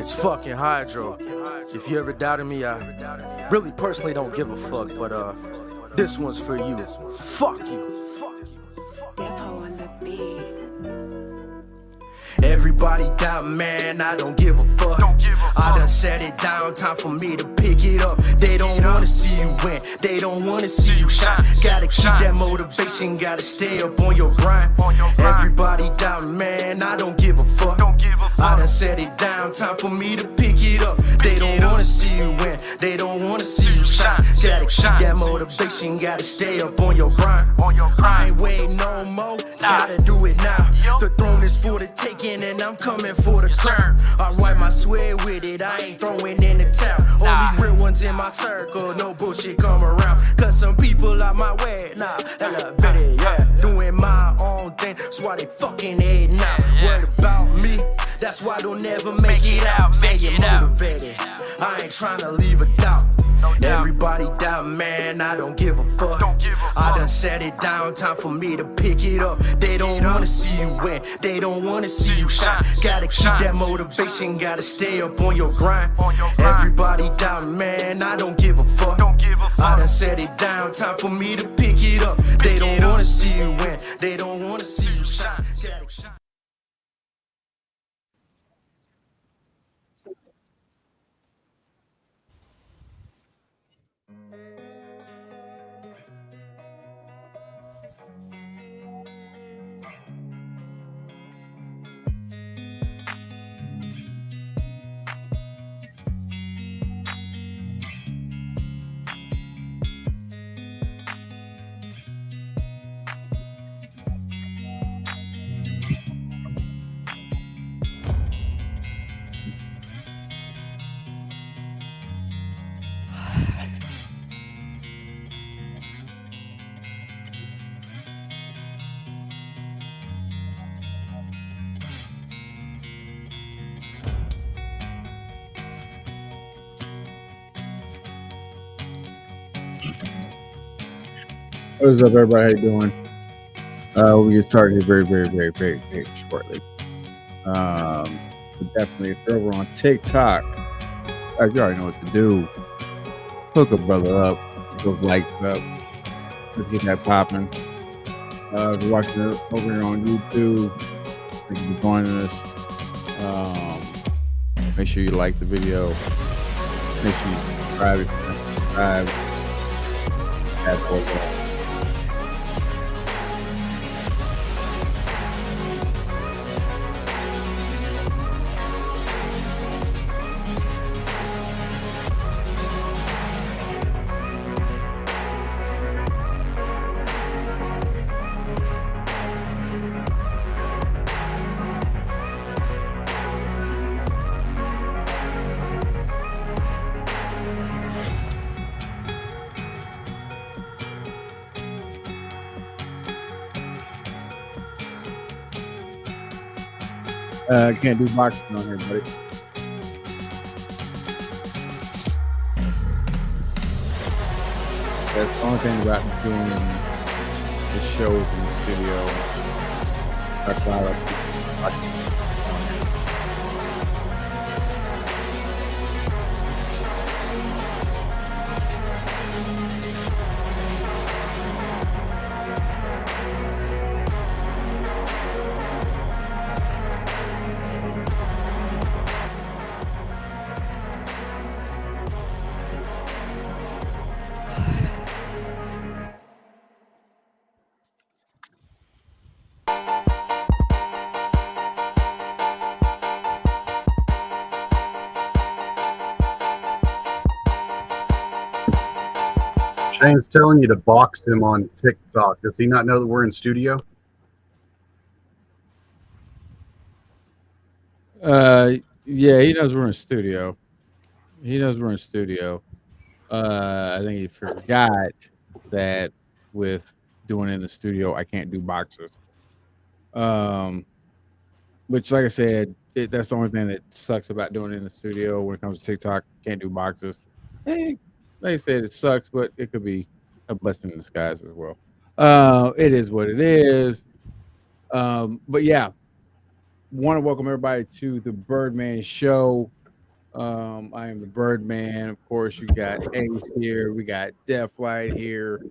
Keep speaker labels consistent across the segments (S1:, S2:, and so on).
S1: It's fucking Hydro. If you ever doubted me, I really personally don't give a fuck, but this one's for you. Fuck you.
S2: Depot on the beat.
S1: Everybody down, man, I don't give a fuck. I done set it down, time for me to pick it up. They don't wanna see you win, they don't wanna see you shine. Gotta keep that motivation, gotta stay up on your grind. Everybody down, man, I don't give a fuck. I done set it down, time for me to pick it up. They don't wanna see you win, they don't wanna see you shine. Gotta keep that motivation, gotta stay up on your grind. I ain't waiting no more, gotta do it now. The throne is for the taking and I'm coming for the crown. I wipe my sweat with it, I ain't throwing in the towel. Only real ones in my circle, no bullshit come around. Cause some people out my way, nah, hella better, yeah. Doing my own thing, that's why they fucking hate now. Worried about me, that's why they'll never make it out. Staying motivated, I ain't trying to leave a doubt. Everybody down, man, I don't give a fuck. I done set it down, time for me to pick it up. They don't wanna see you win, they don't wanna see you shine. Gotta keep that motivation, gotta stay up on your grind. Everybody down, man, I don't give a fuck. I done set it down, time for me to pick it up. They don't wanna see you win, they don't wanna see you shine.
S3: What's up, everybody? How you doing? We get started very shortly. Definitely, if you're over on TikTok, you already know what to do. Hook a brother up, get those likes up, let's get that popping. If you're watching it over here on YouTube, thank you for joining us. Make sure you like the video. Make sure you subscribe if you haven't subscribed. That's all. Can't do boxing on here, buddy. That's the only thing about doing the shows in the studio. Talk about
S4: Shane's telling you to box him on TikTok. Does he not know that we're in studio?
S3: Yeah, he knows we're in studio. I think he forgot that with doing it in the studio, I can't do boxers. Which, like I said, that's the only thing that sucks about doing it in the studio when it comes to TikTok. Can't do boxers. Like I said, it sucks, but it could be a blessing in disguise as well. It is what it is. But yeah, want to welcome everybody to the Birdman Show. I am the Birdman. Of course, you got Ace here. We got Def White here.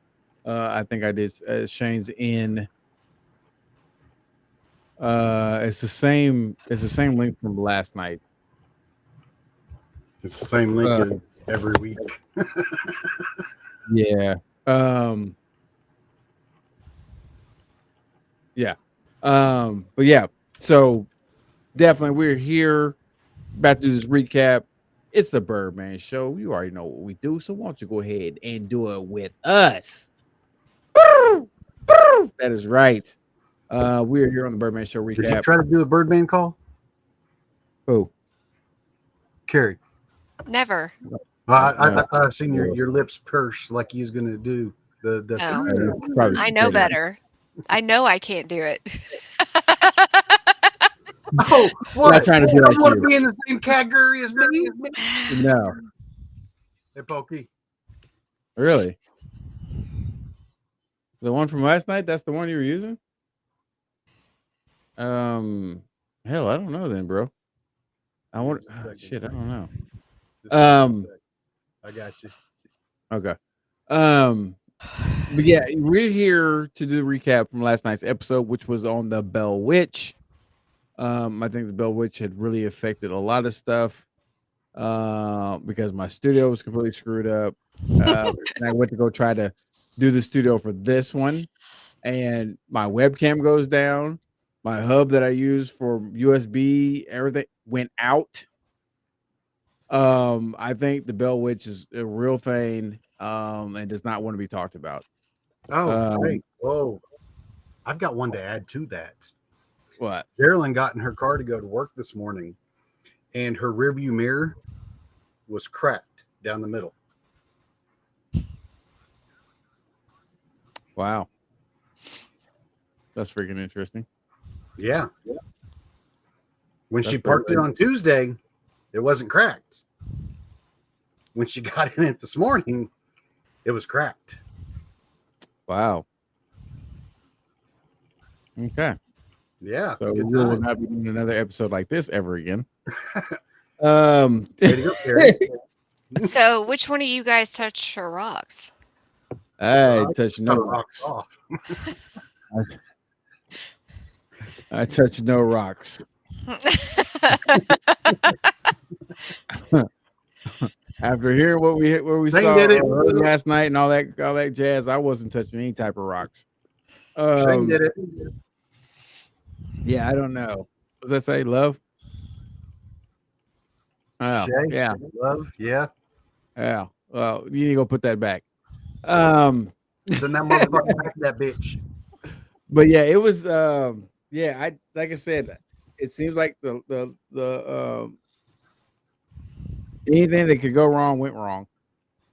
S3: I think I did Shane's in. It's the same. It's the same link from last night.
S4: It's the same link
S3: Uh,
S4: as every week.
S3: yeah. Yeah. But yeah. So definitely, we're here. About to do this recap. It's the Birdman Show. You already know what we do. So why don't you go ahead and do it with us? That is right. We are here on the Birdman Show
S4: Did you
S3: recap.
S4: try to do a Birdman call?
S3: Oh,
S4: Carrie.
S2: Never.
S4: I've seen your lips purse like you was going to do the.
S2: Oh.
S3: probably
S2: I know
S3: scared of it.
S2: better. I know I can't do it.
S4: Oh, what?
S3: Not trying to be
S4: You
S3: like
S4: don't want to
S3: you.
S4: be in the same category as me?
S3: No,
S4: Hey, Pokey.
S3: really. The one from last night. That's the one you were using. Hell, I don't know then, bro. I want. Shit, I don't know.
S4: I got you.
S3: Okay. But yeah, we're here to do the recap from last night's episode, which was on the Bell Witch. I think the Bell Witch had really affected a lot of stuff. Because my studio was completely screwed up. And I went to go try to do the studio for this one, and my webcam goes down. My hub that I use for USB, everything went out. I think the Bell Witch is a real thing, and does not want to be talked about.
S4: Oh, hey. Whoa. I've got one to add to that.
S3: What?
S4: Carolyn got in her car to go to work this morning, and her rearview mirror was cracked down the middle.
S3: Wow. That's freaking interesting.
S4: Yeah. When
S3: That's
S4: she
S3: pretty
S4: parked it
S3: good.
S4: on Tuesday, it wasn't cracked. When she got in it this morning, it was cracked.
S3: Wow. Okay.
S4: Yeah.
S3: So we
S4: good
S3: will
S4: times.
S3: not be doing another episode like this ever again.
S4: Way to go, Carrie.
S2: So, which one of you guys touched her rocks?
S3: I touch no
S4: Cut rocks
S3: rocks.
S4: off.
S3: I touch no rocks. After hearing what we
S4: Shane
S3: saw
S4: did it.
S3: last night and all that jazz, I wasn't touching any type of rocks.
S4: Shane did it.
S3: Yeah, I don't know. What does that say? Love? Oh,
S4: Shay,
S3: yeah,
S4: love, yeah.
S3: yeah. Well, you need to go put that back.
S4: Send that motherfucker back to that bitch.
S3: But yeah, it was. Yeah, I like I said, it seems like the anything that could go wrong went wrong.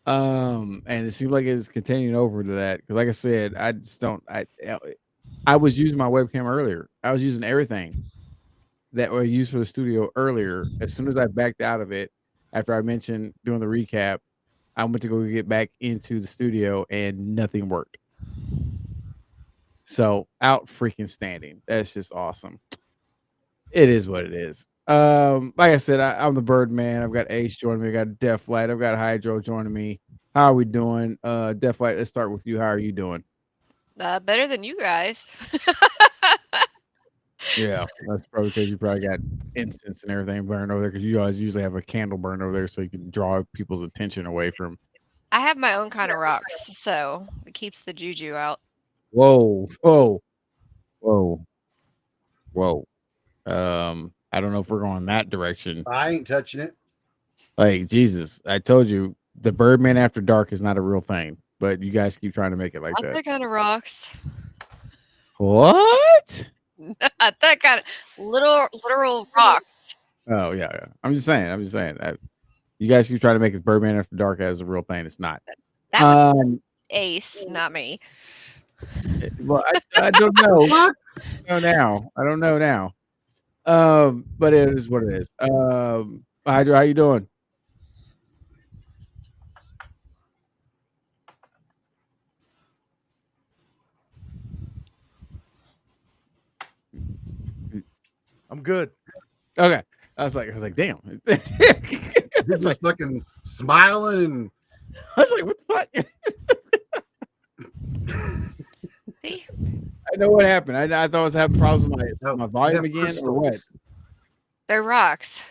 S3: And it seems like it's continuing over to that because, like I said, I just don't. I was using my webcam earlier. I was using everything that were used for the studio earlier. As soon as I backed out of it, after I mentioned doing the recap, I went to go get back into the studio and nothing worked. So out freaking standing. That's just awesome. It is what it is. Like I said, I'm the Birdman. I've got Ace joining me. I got Def Light. I've got Hydro joining me. How are we doing? Def Light, let's start with you. How are you doing?
S2: Better than you guys.
S3: Yeah, that's probably because you probably got incense and everything burned over there because you guys usually have a candle burned over there so you can draw people's attention away from.
S2: I have my own kind of rocks, so it keeps the juju out.
S3: Whoa, whoa, whoa, whoa. I don't know if we're going that direction.
S4: I ain't touching it.
S3: Like Jesus, I told you the Birdman After Dark is not a real thing, but you guys keep trying to make it like
S2: Not
S3: that.
S2: that kind of rocks.
S3: What?
S2: Not that kind of literal rocks.
S3: Oh yeah. I'm just saying. You guys keep trying to make it Birdman After Dark as a real thing. It's not.
S2: That was Ace, not me.
S3: Well, I don't know. I don't know now. But it is what it is. Hydra, how you doing?
S5: I'm good.
S3: Okay. I was like, damn.
S4: He's just fucking smiling and
S3: I was like, what the fuck?
S2: See?
S3: I know what happened. I thought I was having problems with
S4: No,
S3: my
S4: you
S3: volume
S4: have
S3: again or what?
S4: crystals.
S2: They're rocks.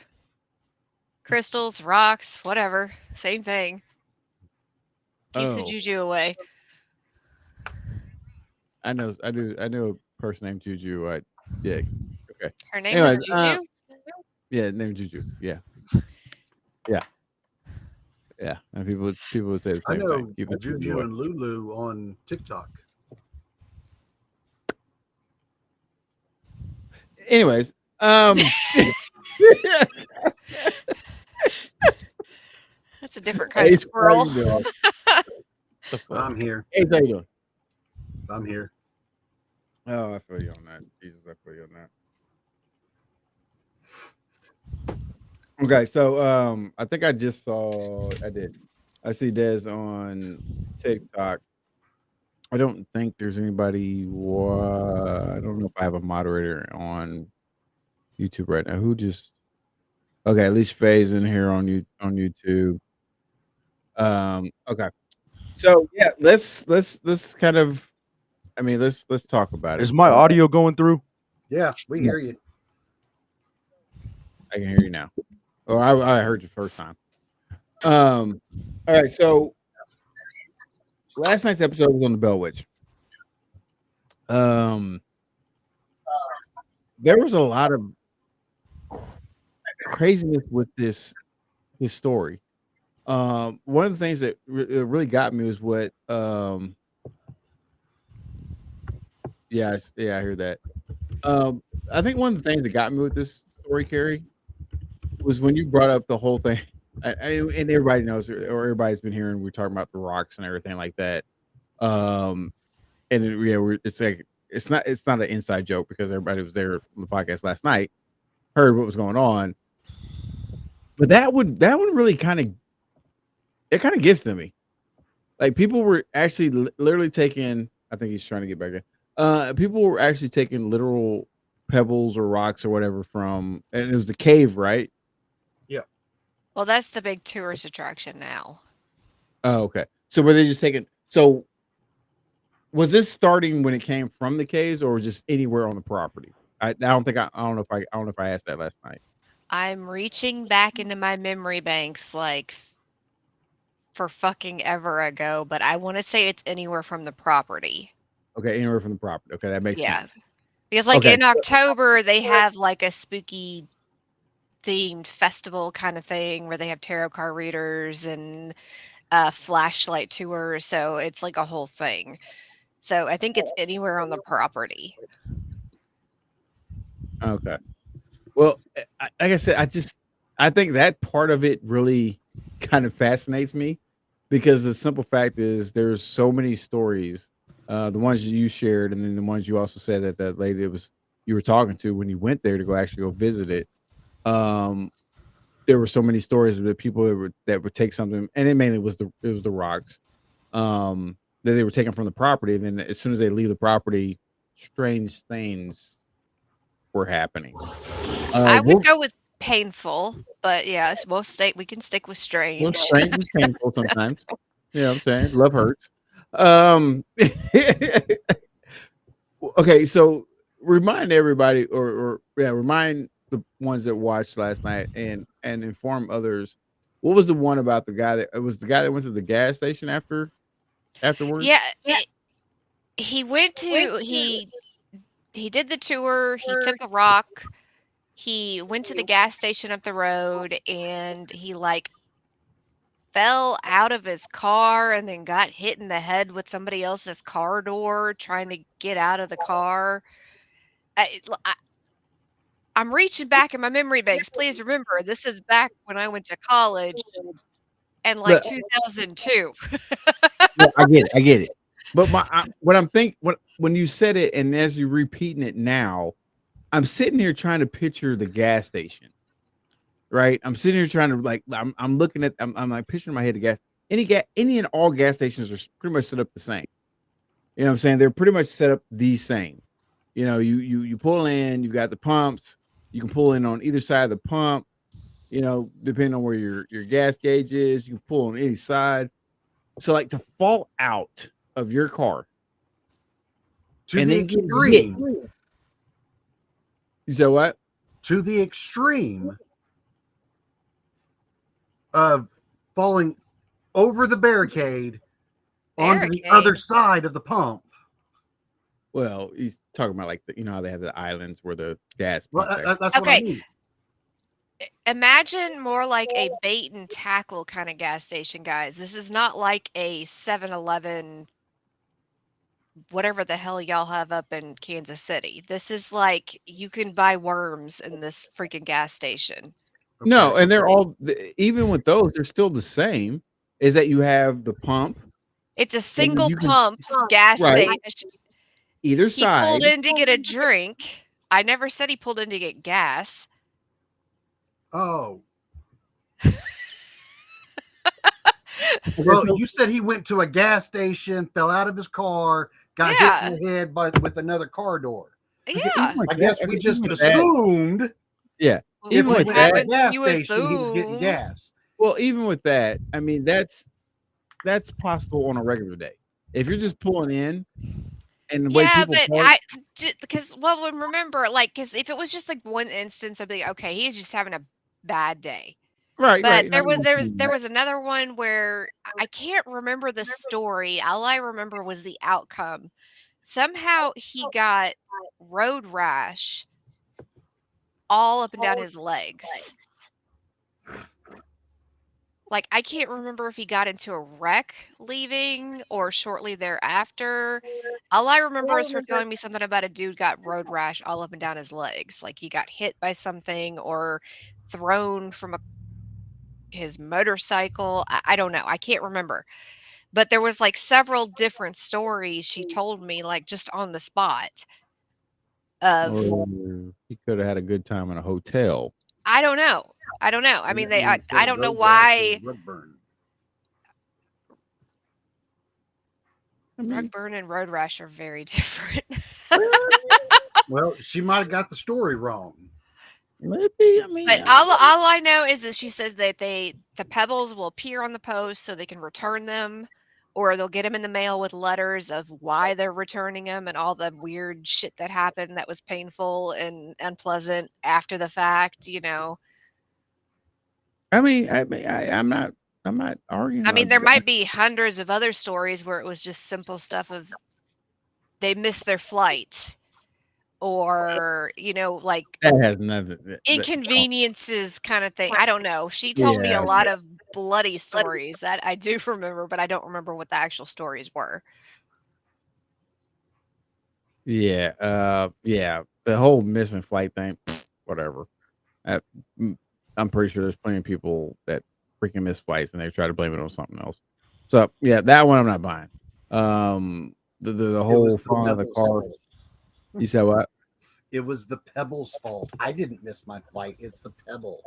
S2: Crystals, rocks, whatever. Same thing. Keeps the
S3: Oh,
S2: juju away.
S3: I know a person named Juju. Yeah. Okay.
S2: Her name was Juju?
S3: Yeah, named Juju. Yeah. Yeah. Yeah. And people would say the
S4: I
S3: same
S4: know
S3: thing. Keep that
S4: Juju
S3: away.
S4: and Lulu on TikTok.
S3: Anyways,
S2: That's a different kind
S3: hey,
S2: of squirrel.
S3: how you doing? The fuck?
S4: I'm here.
S3: Hey, how you doing?
S4: I'm here.
S3: Oh, I feel you on that. Jesus, I feel you on that. Okay, so I think I just saw. I see Des on TikTok. I don't think there's anybody. I don't know if I have a moderator on YouTube right now. Who just? Okay, at least Faye's in here on YouTube. Okay. So yeah, let's kind of. I mean, let's talk about it.
S5: Is my audio going through?
S4: Yeah, we hear you.
S3: I can hear you now. Oh, I heard you first time. All right. So last night's episode was on the Bell Witch. There was a lot of craziness with this story. One of the things that really got me was what. Yeah, I hear that. I think one of the things that got me with this story, Carrie, was when you brought up the whole thing. And everybody knows, or everybody's been hearing, we're talking about the rocks and everything like that. And it's like it's not an inside joke because everybody was there on the podcast last night, heard what was going on. But that one really kind of gets to me. Like people were actually literally taking. I think he's trying to get back in. People were actually taking literal pebbles or rocks or whatever from, and it was the cave, right?
S2: Well, that's the big tourist attraction now.
S3: Oh, okay. So were they just taking? So was this starting when it came from the caves, or just anywhere on the property? I don't know if I asked that last night.
S2: I'm reaching back into my memory banks like for fucking ever ago, but I want to say it's anywhere from the property.
S3: Okay, anywhere from the property. Okay, that makes sense.
S2: Because like
S3: Okay.
S2: in October they have like a spooky themed festival kind of thing where they have tarot card readers and flashlight tours, so it's like a whole thing. So I think it's anywhere on the property.
S3: Okay. Well, like I said, I think that part of it really kind of fascinates me because the simple fact is there's so many stories, the ones you shared, and then the ones you also said that lady that you were talking to when you went there to go visit it. There were so many stories of the people that would take something, and it mainly was the rocks, that they were taken from the property, and then as soon as they leave the property, strange things were happening.
S2: I would go with painful, but yeah, we can stick with strange.
S3: Well, strange is painful sometimes. You know what I'm saying? Love hurts. Okay, so remind everybody, or remind the ones that watched last night and inform others. What was the one about the guy that went to the gas station afterwards?
S2: Yeah, he did the tour. He took a rock. He went to the gas station up the road, and he like fell out of his car and then got hit in the head with somebody else's car door trying to get out of the car. I'm reaching back in my memory banks. Please remember, this is back when I went to college and like 2002.
S3: Yeah, I get it. But when you said it, and as you're repeating it now, I'm sitting here trying to picture the gas station, right? I'm sitting here trying to I'm looking at I'm like picturing in my head the gas. Any and all gas stations are pretty much set up the same. You know what I'm saying? They're pretty much set up the same. You know, you pull in, you got the pumps. You can pull in on either side of the pump. You know, depending on where your gas gauge is, you can pull on any side. So, like, to fall out of your car
S4: To
S3: and
S4: the
S3: then get hit.
S4: extreme.
S3: You said what?
S4: To the extreme of falling over the barricade onto the other side of the pump.
S3: Well, he's talking about like the, you know how they have the islands where the gas.
S4: Well,
S3: pump
S4: that's what I mean.
S2: Imagine more like a bait and tackle kind of gas station, guys. This is not like a 7-Eleven, whatever the hell y'all have up in Kansas City. This is like you can buy worms in this freaking gas station.
S3: No, and they're all even with those, they're still the same. Is that you have the pump?
S2: It's a single pump gas station.
S3: Either
S2: He
S3: side.
S2: pulled in to get a drink. I never said he pulled in to get gas.
S4: Oh. Well, you said he went to a gas station, fell out of his car, got hit in the head with another car door.
S2: Yeah.
S4: I guess we just assumed.
S3: Yeah.
S4: Even with that gas station, he was getting gas.
S3: Well, even with that, I mean that's possible on a regular day. If you're just pulling in and the way people
S2: because remember, like, because if it was just like one instance, I'd be like, okay, he's just having a bad day.
S3: Right.
S2: But there was another one where I can't remember the story. All I remember was the outcome. Somehow he got road rash all up and down his legs. Like, I can't remember if he got into a wreck leaving or shortly thereafter. All I remember is her telling me something about a dude got road rash all up and down his legs. Like he got hit by something or thrown from his motorcycle. I don't know. I can't remember. But there was like several different stories she told me, like just on the spot.
S3: He could have had a good time in a hotel.
S2: I don't know. I mean, I don't know why. Rug burn and road rash are very different.
S4: Well, she might have got the story wrong.
S3: Maybe. I mean,
S2: but all I know is that she says that the pebbles will appear on the post so they can return them, or they'll get them in the mail with letters of why they're returning them and all the weird shit that happened that was painful and unpleasant after the fact. You know.
S3: I'm not arguing.
S2: I mean, there might be hundreds of other stories where it was just simple stuff of they missed their flight, or like
S3: that has nothing
S2: inconveniences kind of thing. I don't know. She told me a lot of bloody stories that I do remember, but I don't remember what the actual stories were.
S3: Yeah, the whole missing flight thing, whatever. I'm pretty sure there's plenty of people that freaking miss flights and they try to blame it on something else. So yeah, that one I'm not buying. The whole front of the car. You said what?
S4: It was the pebble's fault. I didn't miss my flight. It's the pebble.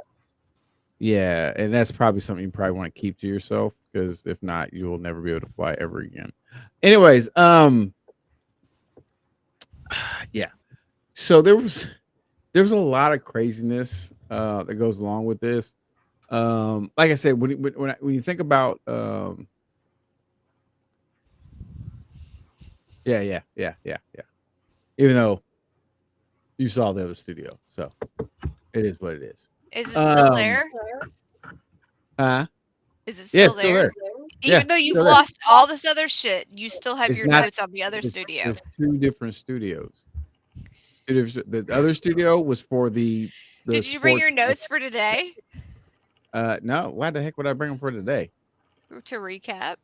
S3: Yeah, and that's probably something you probably want to keep to yourself, because if not, you will never be able to fly ever again. Anyways, yeah. So there's a lot of craziness that goes along with this. Like I said, when you think about yeah. Even though you saw the other studio, so it is what it is.
S2: Is it still there?
S3: Huh?
S2: Is it still there? Even though you've lost all this other shit, you still have your notes on the other studio.
S3: There's two different studios. The other studio was for the
S2: Did you bring your notes for today?
S3: No. Why the heck would I bring them for today?
S2: To recap.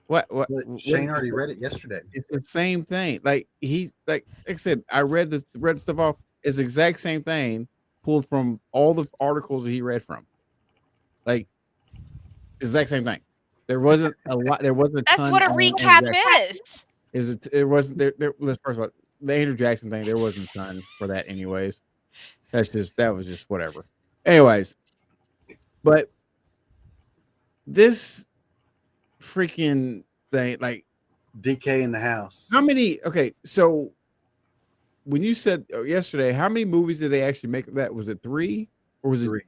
S3: What
S4: Shane already read it yesterday.
S3: It's the same thing. Like I said, I read stuff off. It's the exact same thing pulled from all the articles that he read from. Like, exact same thing. There wasn't a lot. There wasn't a ton.
S2: That's what a recap is.
S3: It wasn't there. First of all, the Andrew Jackson thing, there wasn't a ton for that, anyways. That was just whatever. Anyways, but this freaking thing, like
S4: DK in the house.
S3: How many? Okay, so when you said yesterday, how many movies did they actually make of that? Was it 3 or was it
S4: 3?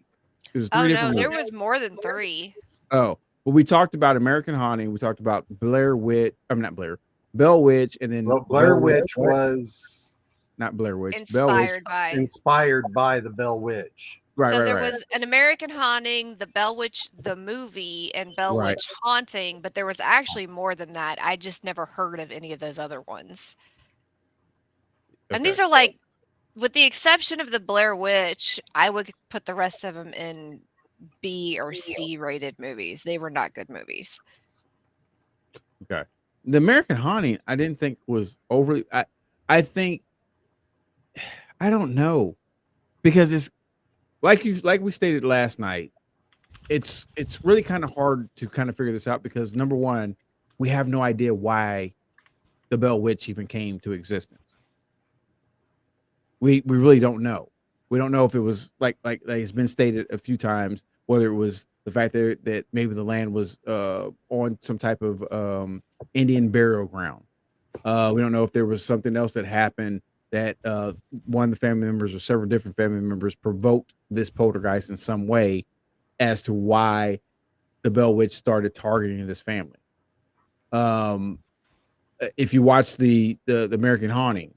S3: It was
S2: Oh
S3: 3
S2: no,
S3: different
S2: there
S3: movies.
S2: was more than 3.
S3: Oh, well, we talked about American Haunting. We talked about Blair Witch. I'm not Blair. Bell Witch, and then
S4: Well, Blair
S3: Bell
S4: Witch
S3: what?
S4: was
S3: Not Blair Witch. Bell Witch.
S2: Inspired by.
S4: inspired by the Bell Witch.
S3: Right,
S2: So
S3: right,
S2: there
S3: right,
S2: was an American Haunting, the Bell Witch the movie, and Bell
S3: right.
S2: Witch Haunting, but there was actually more than that. I just never heard of any of those other ones. And
S3: Okay.
S2: these are like, with the exception of the Blair Witch, I would put the rest of them in B or C rated movies. They were not good movies.
S3: Okay. The American Haunting, I didn't think was overly. I think I don't know, because it's like we stated last night. It's really kind of hard to kind of figure this out because number one, we have no idea why the Bell Witch even came to existence. We really don't know. We don't know if it was like it's been stated a few times, whether it was the fact that maybe the land was on some type of Indian burial ground. We don't know if there was something else that happened that one of the family members or several different family members provoked this poltergeist in some way as to why the Bell Witch started targeting this family. If you watch the American Haunting,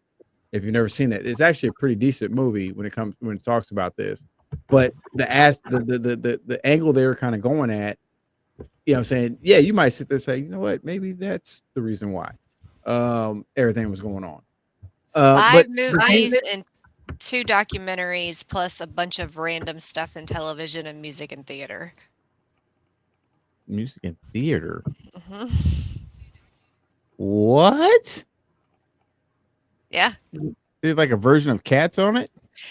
S3: if you've never seen it, it's actually a pretty decent movie when it talks about this. But the angle they were kind of going at, you know what I'm saying? Yeah, you might sit there and say, you know what, maybe that's the reason why everything was going on.
S2: 5
S3: But
S2: movies and 2 documentaries, plus a bunch of random stuff in television and music and theater.
S3: music and theater.
S2: hmm
S3: What?
S2: Yeah.
S3: There's like a version of Cats on it?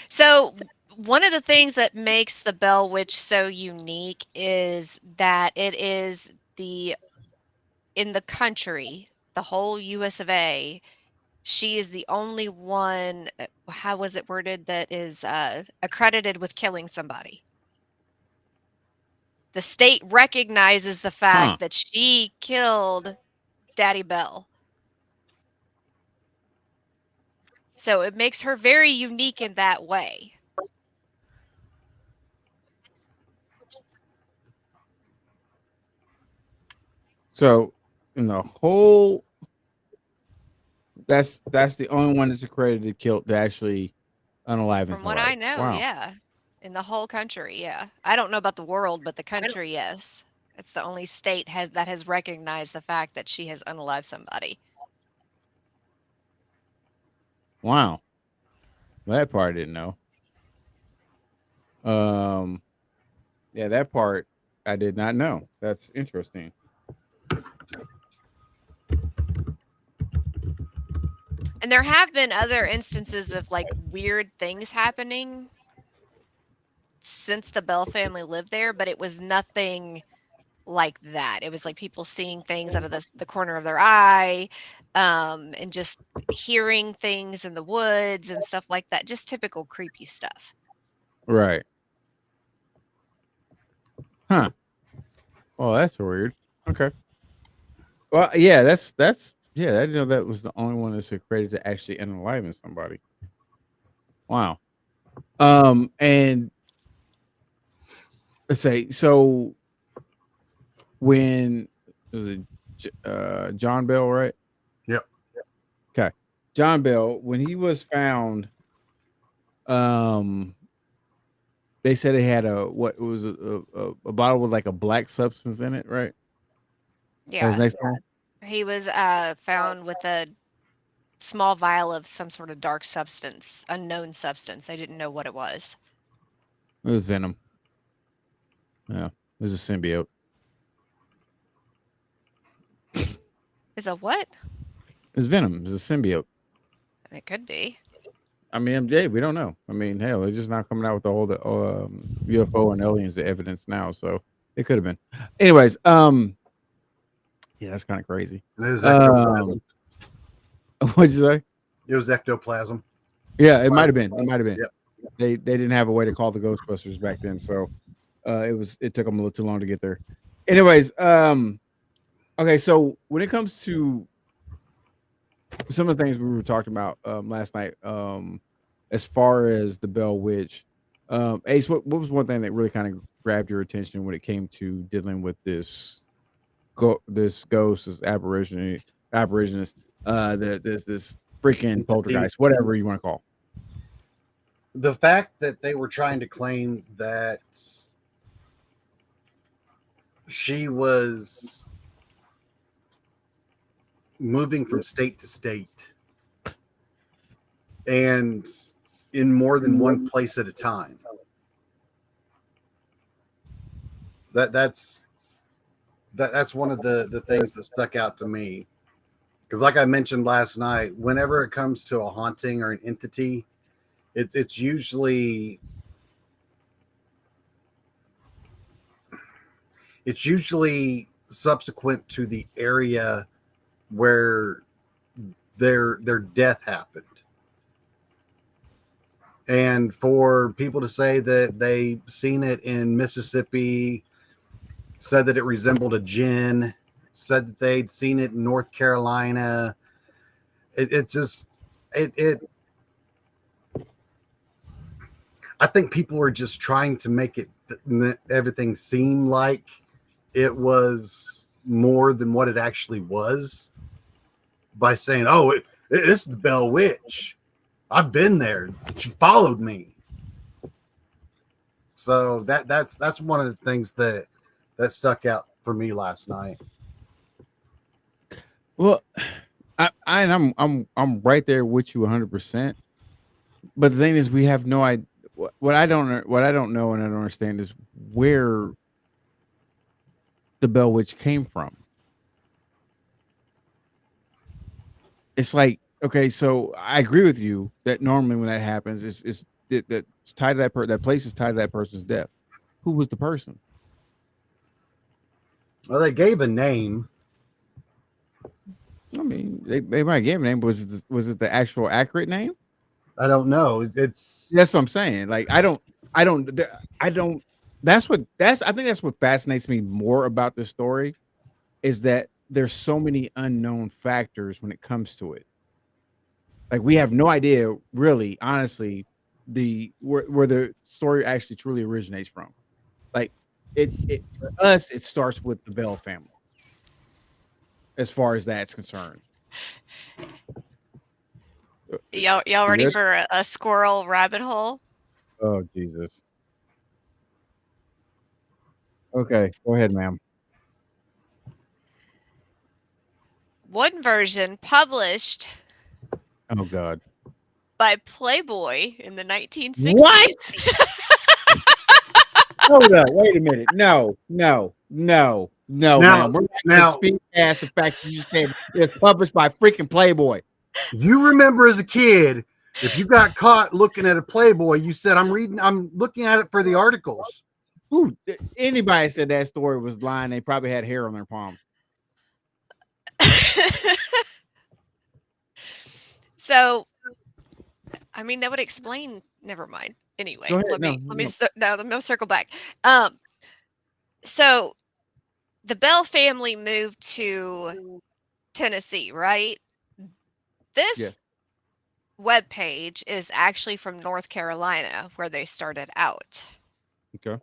S2: So one of the things that makes the Bell Witch so unique is that it is in the country, the whole US of A, she is the only one, how was it worded, that is accredited with killing somebody. The state recognizes the fact that she killed Daddy Bell. So it makes her very unique in that way.
S3: So in the whole, that's the only one that's accredited killed to actually unalive
S2: From what I know,
S3: Wow.
S2: yeah. In the whole country, yeah. I don't know about the world, but the country, yes. It's the only state that has recognized the fact that she has unalived somebody.
S3: Wow. Well, that part I didn't know. Yeah, that part I did not know. That's interesting.
S2: And there have been other instances of like weird things happening since the Bell family lived there, but it was nothing like that. It was like people seeing things out of the corner of their eye, and just hearing things in the woods and stuff like that. Just typical creepy stuff.
S3: Right. Huh. Well, that's weird. Okay. Well, yeah, that's yeah, I didn't know that was the only one that's accredited to actually unaliving somebody. Wow. And let's say so when was it John Bell, right?
S4: Yep.
S3: Okay. John Bell, when he was found, they said it had a bottle with like a black substance in it, right? That was
S2: Yeah.
S3: next one.
S2: He was found with a small vial of some sort of dark substance, unknown substance. I didn't know what it was.
S3: It was venom. Yeah, it was a symbiote.
S2: Is a what?
S3: It's venom. It's a symbiote.
S2: It could be.
S3: I mean, yeah, we don't know. I mean, hell, they're just not coming out with all the UFO and aliens evidence now, so it could have been. Anyways, yeah, that's kind of crazy.
S4: It was ectoplasm.
S3: What'd you say?
S4: It was ectoplasm.
S3: Yeah, it might have been. It might have been.
S4: Yep.
S3: They didn't have a way to call the Ghostbusters back then, so it took them a little too long to get there. Anyways, okay, so when it comes to some of the things we were talking about last night, as far as the Bell Witch, Ace, what was one thing that really kind of grabbed your attention when it came to dealing with this this ghost, this aborigines, this freaking poltergeist, whatever you want to call.
S4: The fact that they were trying to claim that she was moving from state to state and in more than one place at a time. That's one of the things that stuck out to me. Because like I mentioned last night, whenever it comes to a haunting or an entity, it's usually subsequent to the area where their death happened. And for people to say that they seen it in Mississippi, said that it resembled a djinn, said that they'd seen it in North Carolina, I think people were just trying to make everything seem like it was more than what it actually was by saying, "Oh, it's the Bell Witch. I've been there. She followed me." So that's one of the things that stuck out for me last night.
S3: Well, I'm right there with you 100%. But the thing is, we have no idea. What I don't know and I don't understand is where the Bell Witch came from. It's like, okay, so I agree with you that normally when that happens, it's tied to that place is tied to that person's death. Who was the person?
S4: Well, they gave a name.
S3: I mean, they might give a name, but was it the actual accurate name?
S4: I don't know. That's
S3: what I'm saying. Like, I think that's what fascinates me more about this story is that there's so many unknown factors when it comes to it. Like, we have no idea, really, honestly, where the story actually truly originates from. Like, it for us, it starts with the Bell family, as far as that's concerned.
S2: Y'all ready for a squirrel rabbit hole?
S3: Oh, Jesus. Okay, go ahead, ma'am.
S2: One version published
S3: Oh, God.
S2: by Playboy in the 1960s.
S3: What? Hold up. Wait a minute. No, man. We're not going to speak past the fact that you said it's published by freaking Playboy.
S4: You remember as a kid, if you got caught looking at a Playboy, you said, I'm looking at it for the articles.
S3: Ooh, anybody said that story was lying, they probably had hair on their palms.
S2: So, I mean, that would explain. Never mind. Anyway, let me circle back. So the Bell family moved to Tennessee, right? This webpage is actually from North Carolina, where they started out.
S3: Okay.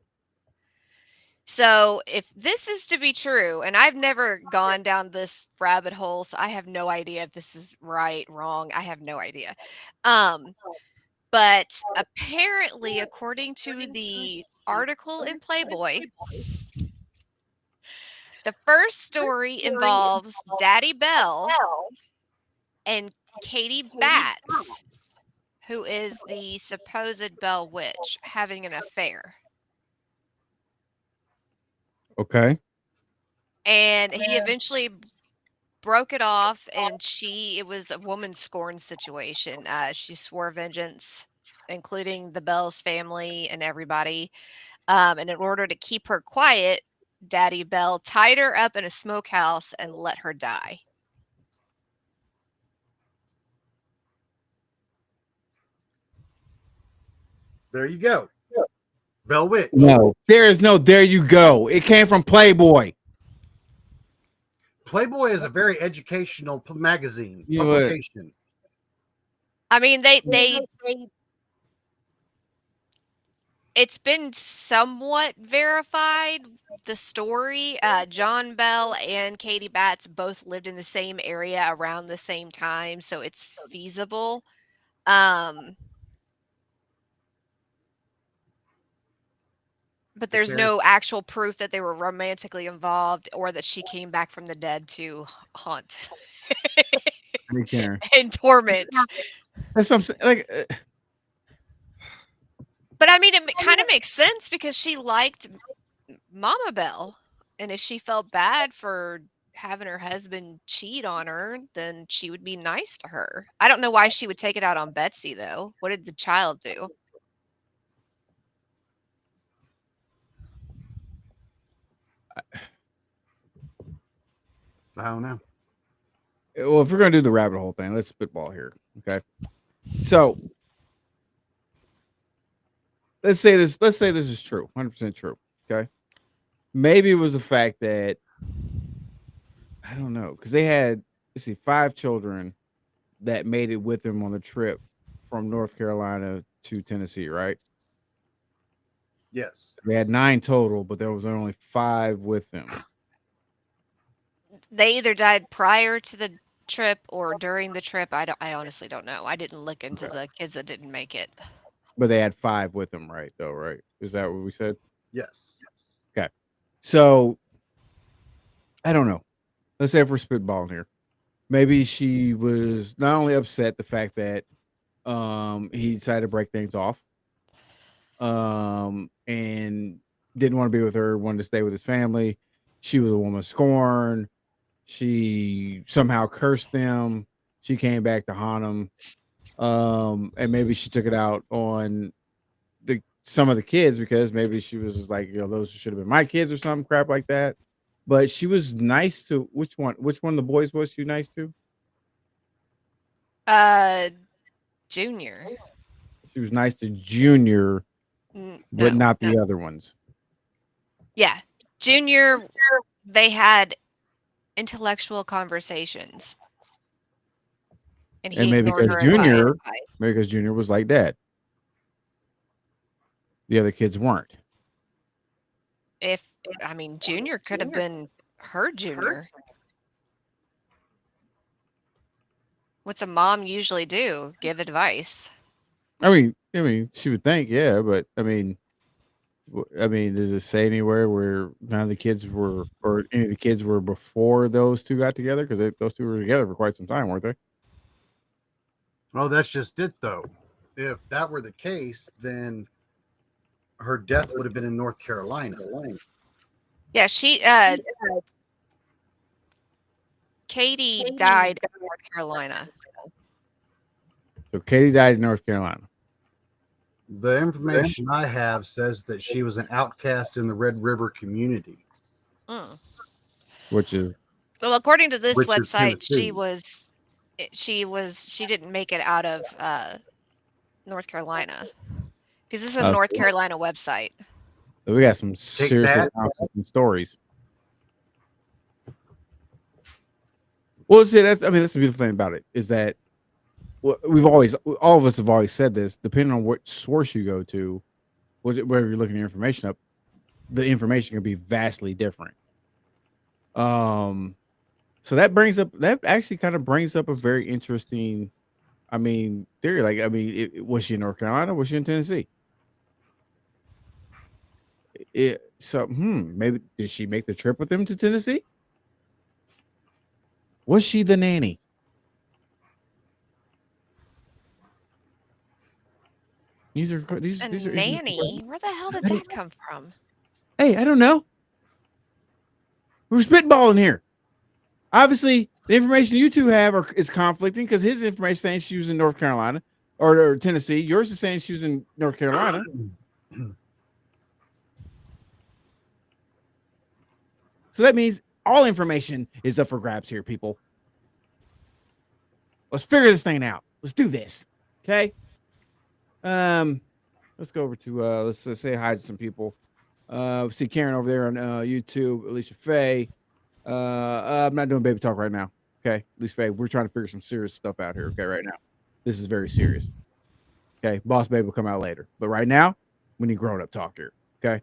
S2: So if this is to be true, and I've never gone down this rabbit hole, so I have no idea if this is right, wrong. I have no idea. But apparently, according to the article in Playboy, the first story involves Daddy Bell and Katie Batts, who is the supposed Bell Witch, having an affair.
S3: Okay.
S2: And he eventually broke it off, and it was a woman scorn situation. She swore vengeance, including the Bell's family and everybody. And in order to keep her quiet, Daddy Bell tied her up in a smokehouse and let her die.
S4: There you go. Bell Witch.
S3: No, there is no there you go. It came from Playboy.
S4: Playboy is a very educational magazine publication.
S2: I mean, It's been somewhat verified, the story. John Bell and Katie Batts both lived in the same area around the same time, so it's feasible. Um, but there's
S4: Carrie?
S2: no actual proof that they were romantically involved or that she came back from the dead to haunt
S3: Hey, Karen.
S2: and torment.
S3: That's what I'm saying. Like,
S2: But I mean, it kind of makes sense because she liked Mama Bell, and if she felt bad for having her husband cheat on her, then she would be nice to her. I don't know why she would take it out on Betsy though. What did the child do?
S4: I don't know.
S3: well, if we're gonna do the rabbit hole thing, let's spitball here. Okay. So let's say this. Let's say this is true, 100% true. Okay. Maybe it was the fact that I don't know because they had let's see 5 children that made it with them on the trip from North Carolina to Tennessee. Right.
S4: Yes.
S3: They had 9 total, but there was only 5 with them.
S2: They either died prior to the trip or during the trip. I honestly don't know. I didn't look into the kids that didn't make it.
S3: But they had 5 with them, right? Though, right? Is that what we said?
S4: Yes.
S3: Okay. So I don't know. Let's say if we're spitballing here, maybe she was not only upset the fact that he decided to break things off, and didn't want to be with her, wanted to stay with his family. She was a woman of scorn. She somehow cursed them. She came back to haunt him. And maybe she took it out on some of the kids because maybe she was just like, those should have been my kids or some crap like that. But she was nice to which one? Which one of the boys was she nice to?
S2: Junior.
S3: She was nice to Junior, but
S2: No,
S3: not
S2: no.
S3: the other ones.
S2: Yeah, Junior. They had intellectual conversations, and
S3: And
S2: he ignored her advice.
S3: maybe because Junior was like Dad. The other kids weren't.
S2: Junior could have been her junior. What's a mom usually do? Give advice.
S3: I mean, she would think, yeah, but I mean, does it say anywhere where none of the kids were, or any of the kids were before those two got together? Because those two were together for quite some time, weren't they?
S4: Well, that's just it, though. If that were the case, then her death would have been in North Carolina.
S2: Yeah, Katie died in North Carolina.
S3: So Katie died in North Carolina.
S4: The information I have says that she was an outcast in the Red River community.
S3: Which is
S2: Well, according to this
S4: Which is
S2: website,
S4: Tennessee.
S2: she didn't make it out of North Carolina because this is a
S3: Oh,
S2: North
S3: so-
S2: Carolina website.
S3: so we got some seriously conflicting stories. Well, see, that's the beautiful thing about it is that all of us have always said this. Depending on what source you go to, where you're looking your information up, the information can be vastly different. So that actually kind of brings up a very interesting, theory. Like, was she in North Carolina? Was she in Tennessee? Maybe did she make the trip with him to Tennessee? Was she the nanny? These are
S2: nanny. Where the hell did that come from?
S3: Hey, I don't know. We're spitballing here. Obviously, the information you two have is conflicting because his information is saying she was in North Carolina or Tennessee. Yours is saying she was in North Carolina. So that means all information is up for grabs here, people. Let's figure this thing out. Let's do this. Okay. Let's go over to let's say hi to some people. See Karen over there on YouTube, Alicia Faye. I'm not doing baby talk right now. Okay, Alicia Faye, we're trying to figure some serious stuff out here. Okay, right now, this is very serious. Okay, Boss Babe will come out later, but right now, We need grown up talk here. Okay.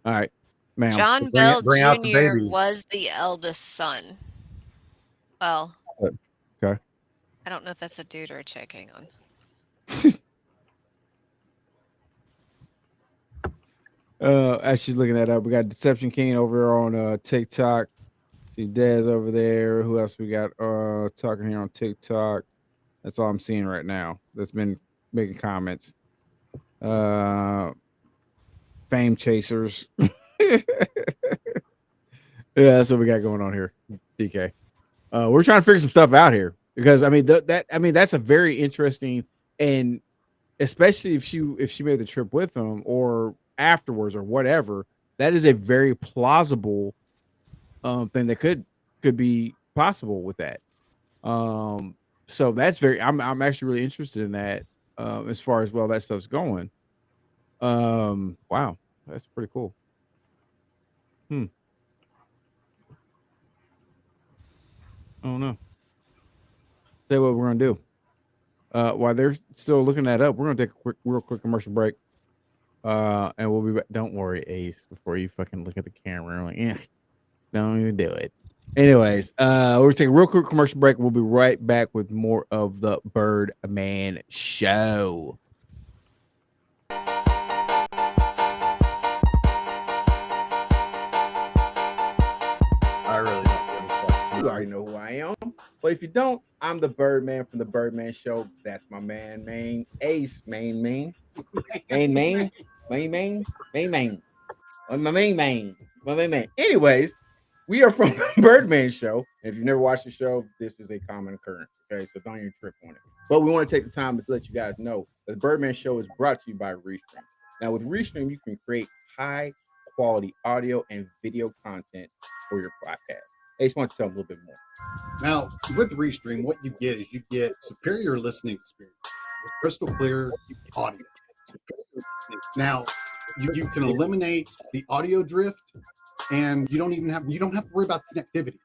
S3: All right, ma'am.
S2: John
S4: Bring
S2: Bell
S4: it- bring out the
S2: Jr.
S4: baby.
S2: was the eldest son. Well,
S3: Okay.
S2: I don't know if that's a dude or a chick. Hang on.
S3: As she's looking that up, we got Deception King over on TikTok. See Dez over there. Who else we got talking here on TikTok? That's all I'm seeing right now. That's been making comments. Fame chasers. Yeah, that's what we got going on here, DK. We're trying to figure some stuff out here because I mean that's a very interesting, and especially if she made the trip with him or afterwards or whatever, that is a very plausible thing that could be possible with that. So that's very I'm actually really interested in that as far as that stuff's going. Wow, that's pretty cool. Oh no. Say what we're gonna do. While they're still looking that up, we're gonna take a real quick commercial break. And we'll be back. Don't worry, Ace, before you fucking look at the camera. I'm like, yeah, don't even do it. Anyways, we're taking a real quick commercial break. We'll be right back with more of the Birdman Show.
S4: I really don't give a fuck.
S3: You already know who I am. But if you don't, I'm the Birdman from the Birdman Show. That's my man, main Ace, main. My main man. Anyways, we are from the Birdman Show. And if you've never watched the show, this is a common occurrence. Okay, so don't even trip on it. But we want to take the time to let you guys know that the Birdman Show is brought to you by Restream. Now, with Restream, you can create high quality audio and video content for your podcast. Ace, why don't you tell them a little bit more?
S4: Now, with Restream, what you get is you get superior listening experience with crystal clear audio. Now, you can eliminate the audio drift, and you don't have to worry about connectivity.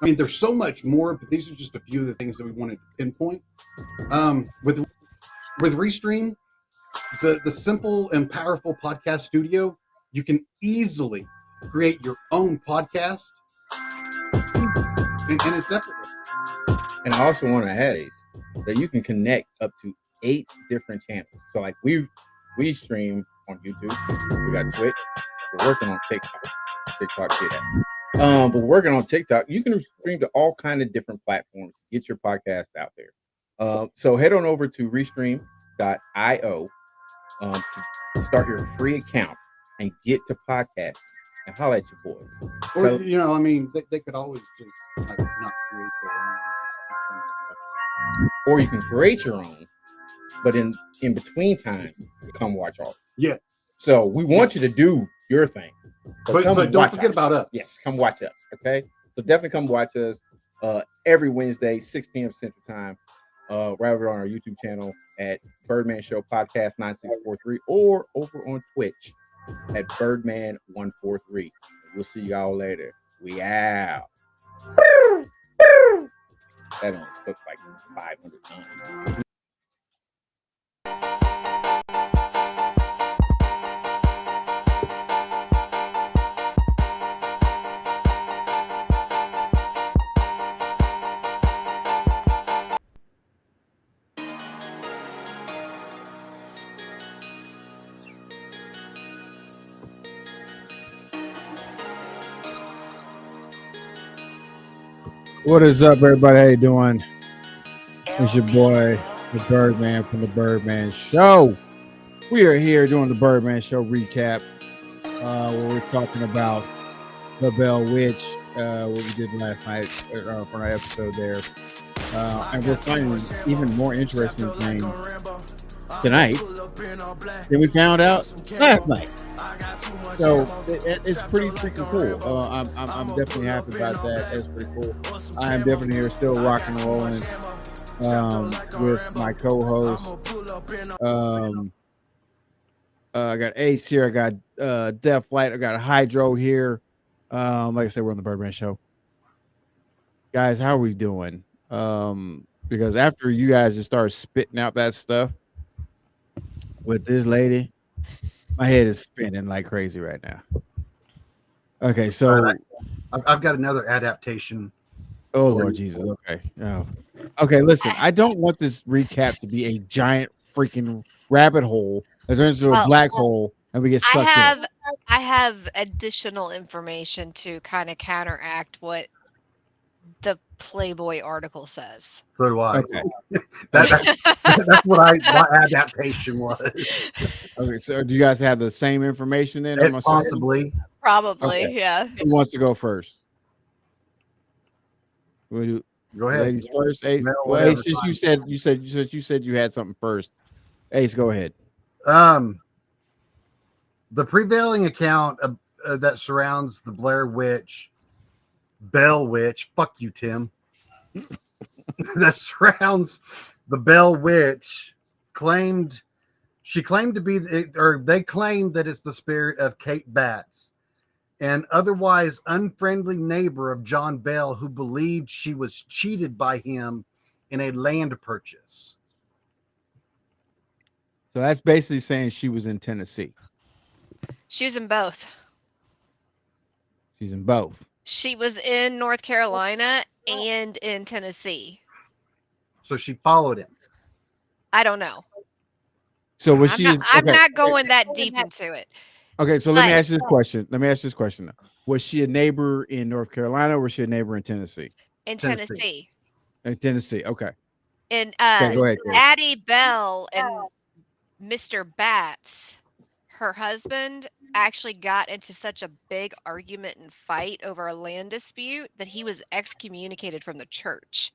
S4: I mean, there's so much more, but these are just a few of the things that we wanted to pinpoint. With Restream, the simple and powerful podcast studio, you can easily create your own podcast, and it's effortless.
S3: And I also want to add is that you can connect up to 8 different channels. So like we stream on YouTube, we got Twitch, we're working on TikTok. See that. But we're working on TikTok. You can stream to all kind of different platforms. Get your podcast out there. So head on over to restream.io to start your free account and get to podcasting and holla at your boys.
S4: Or,
S3: So-
S4: I mean, they could always just like not create their own.
S3: Or you can create your own, but in between time, come watch ours.
S4: Yeah.
S3: So we want you to do your thing.
S4: But
S3: come
S4: don't
S3: watch
S4: forget
S3: us.
S4: about us.
S3: Yes, come watch us. Okay. So definitely come watch us every Wednesday, 6 p.m. Central Time, right over on our YouTube channel at Birdman Show Podcast 9643 or over on Twitch at Birdman143. We'll see y'all later. We out. That only took like 500 times. What is up, everybody? How you doing? It's your boy, the Birdman from the Birdman Show. We are here doing the Birdman Show recap, where we're talking about the Bell Witch, what we did last night for our episode there, and we're finding even more interesting things tonight than we found out last night. So it's pretty freaking cool. I'm definitely happy about that. That's pretty cool. I am definitely here, still rocking and rolling with my co-host. I got Ace here. I got Def Light. I got Hydro here. Like I said, we're on the Birdman Show. Guys, how are we doing? Because after you guys just started spitting out that stuff with this lady, My head is spinning like crazy right now. Okay,
S4: All
S3: so
S4: right, I've got another adaptation.
S3: oh
S4: for
S3: Lord
S4: you.
S3: Jesus. Okay. Oh. Okay, listen. I don't want this recap to be a giant freaking rabbit hole that turns into a
S2: Well,
S3: black hole and we get
S2: I
S3: sucked in.
S2: have additional information to kind of counteract what the Playboy article says.
S4: So do I.
S3: Okay.
S4: That's what my adaptation was.
S3: Okay. So do you guys have the same information then? I'm
S4: It
S3: assuming?
S4: possibly.
S2: Probably,
S3: Okay.
S2: yeah.
S3: Who wants to go first? We do
S4: Go ahead.
S3: ladies first, Ace.
S4: Male,
S3: Well, Ace,
S4: whatever.
S3: since you had something first. Ace, go ahead.
S4: The prevailing account that surrounds the Bell Witch, fuck you, Tim, that surrounds the Bell Witch she claimed to be, or they claimed that it's the spirit of Kate Batts, an otherwise unfriendly neighbor of John Bell who believed she was cheated by him in a land purchase.
S3: So that's basically saying she was in Tennessee.
S2: She was in both.
S3: She's in both.
S2: She was in North Carolina and in Tennessee.
S4: So she followed him.
S2: I don't know.
S3: So was
S2: I'm
S3: she?
S2: not, I'm
S3: Okay.
S2: not going that deep into it.
S3: Okay. So let me
S2: But
S3: ask you this question. Now. Was she a neighbor in North Carolina or was she a neighbor in Tennessee?
S2: in
S4: Tennessee.
S2: Tennessee,
S3: In Tennessee. Okay.
S2: and
S3: Okay. Go ahead.
S2: Addie Bell and Mr. Batts, her husband, actually got into such a big argument and fight over a land dispute that he was excommunicated from the church.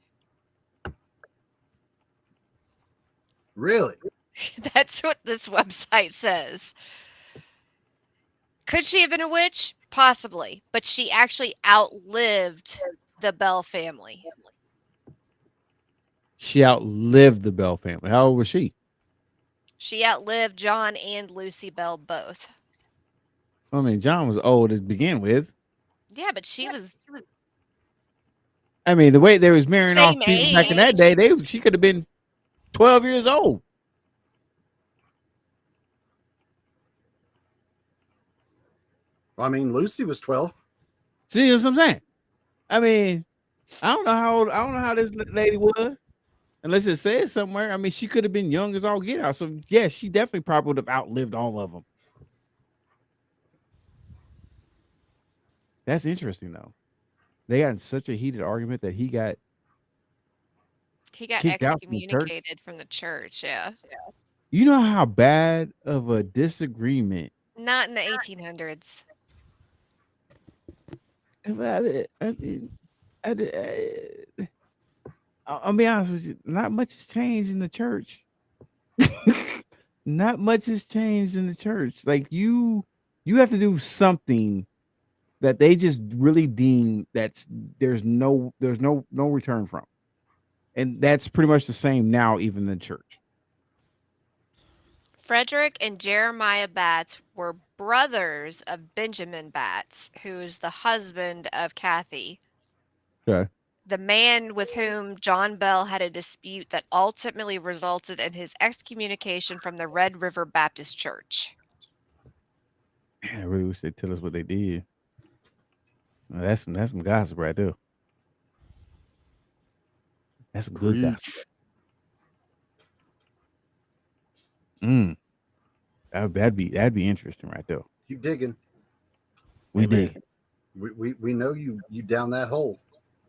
S4: Really?
S2: That's what this website says. Could she have been a witch? Possibly, but she actually outlived the Bell family.
S3: She outlived the Bell family. How old was she?
S2: She outlived John and Lucy Bell both.
S3: I mean, John was old to begin with.
S2: Yeah, but she was
S3: I mean, the way they was marrying off
S2: same
S3: people back in that
S2: age.
S3: day, she could have been 12 years old.
S4: I mean, Lucy was 12.
S3: See what I'm saying? I mean, I don't know how this lady was, unless it says somewhere. I mean, she could have been young as all get out. So yeah, she definitely probably would have outlived all of them. That's interesting though. They got in such a heated argument that he got kicked out from the church.
S2: Excommunicated from the church. Yeah,
S3: You know how bad of a disagreement.
S2: not in the 1800s.
S3: I'll be honest with you. Not much has changed in the church. Not much has changed in the church. Like you have to do something that they just really deem there's no return from, and that's pretty much the same now, even in the church.
S2: Frederick and Jeremiah Batts were brothers of Benjamin Batts, who is the husband of Kathy,
S3: Okay.
S2: the man with whom John Bell had a dispute that ultimately resulted in his excommunication from the Red River Baptist Church.
S3: Man, I really wish they'd tell us what they did. Well, that's some gossip right there. That's some good gossip. That'd be interesting right there.
S4: Keep digging.
S3: We
S4: Hey, man.
S3: did.
S4: We know you down that hole.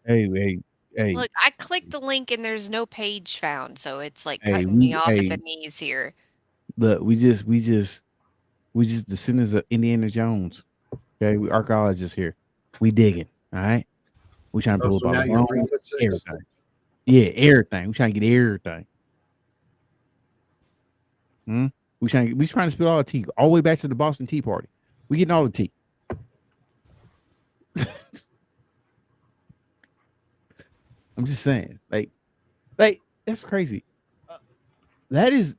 S3: Hey.
S2: Look, I clicked the link and there's no page found, so it's like
S3: Hey,
S2: cutting me off at the knees here.
S3: Look, we just descendants of Indiana Jones. Okay, we archaeologists here. We digging. All right. We trying to pull
S4: So now
S3: about
S4: you're 3'6".
S3: everything. Yeah, everything. We trying to get everything. We trying to spill all the tea all the way back to the Boston Tea Party. We getting all the tea. I'm just saying, like that's crazy. That is,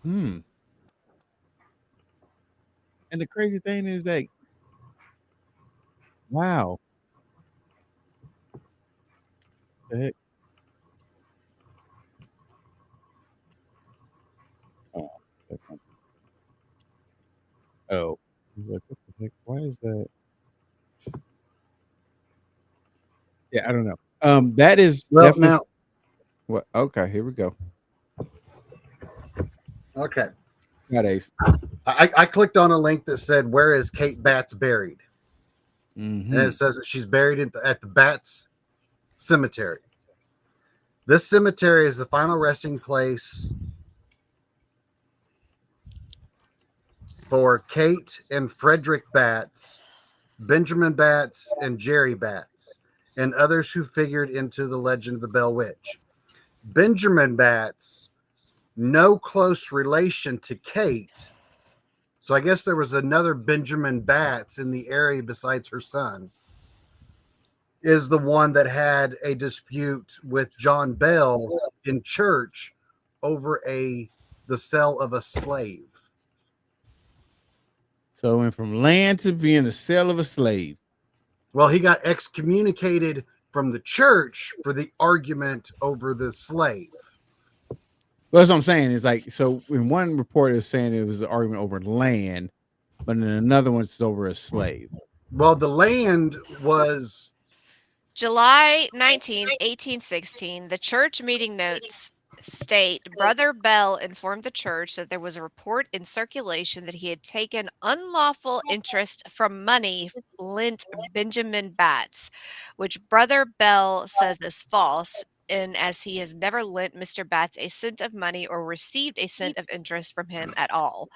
S3: And the crazy thing is that, wow. The heck? Oh, Oh, I was like, what the heck? Why is that? Yeah, I don't know. That is
S4: Well,
S3: definitely
S4: now,
S3: what. Okay, here we go.
S4: okay.
S3: Got Ace.
S4: I clicked on a link that said, "Where is Kate Batts buried?" And
S3: Mm-hmm.
S4: it says that she's buried at the Batts Cemetery. This cemetery is the final resting place for Kate and Frederick Batts, Benjamin Batts, and Jerry Batts, and others who figured into the legend of the Bell Witch. Benjamin Batts, no close relation to Kate. So I guess there was another Benjamin Batts in the area besides her son, is the one that had a dispute with John Bell in church over the sale of a slave.
S3: So it went from land to being the sale of a slave.
S4: Well, he got excommunicated from the church for the argument over the slave.
S3: Well, that's what I'm saying. Is like, so in one report it was saying it was an argument over land, but in another one it's over a slave.
S4: Well, the land was
S2: July 19, 1816, the church meeting notes state Brother Bell informed the church that there was a report in circulation that he had taken unlawful interest from money lent Benjamin Batts, which Brother Bell says is false, and as he has never lent Mr. Batts a cent of money or received a cent of interest from him at all.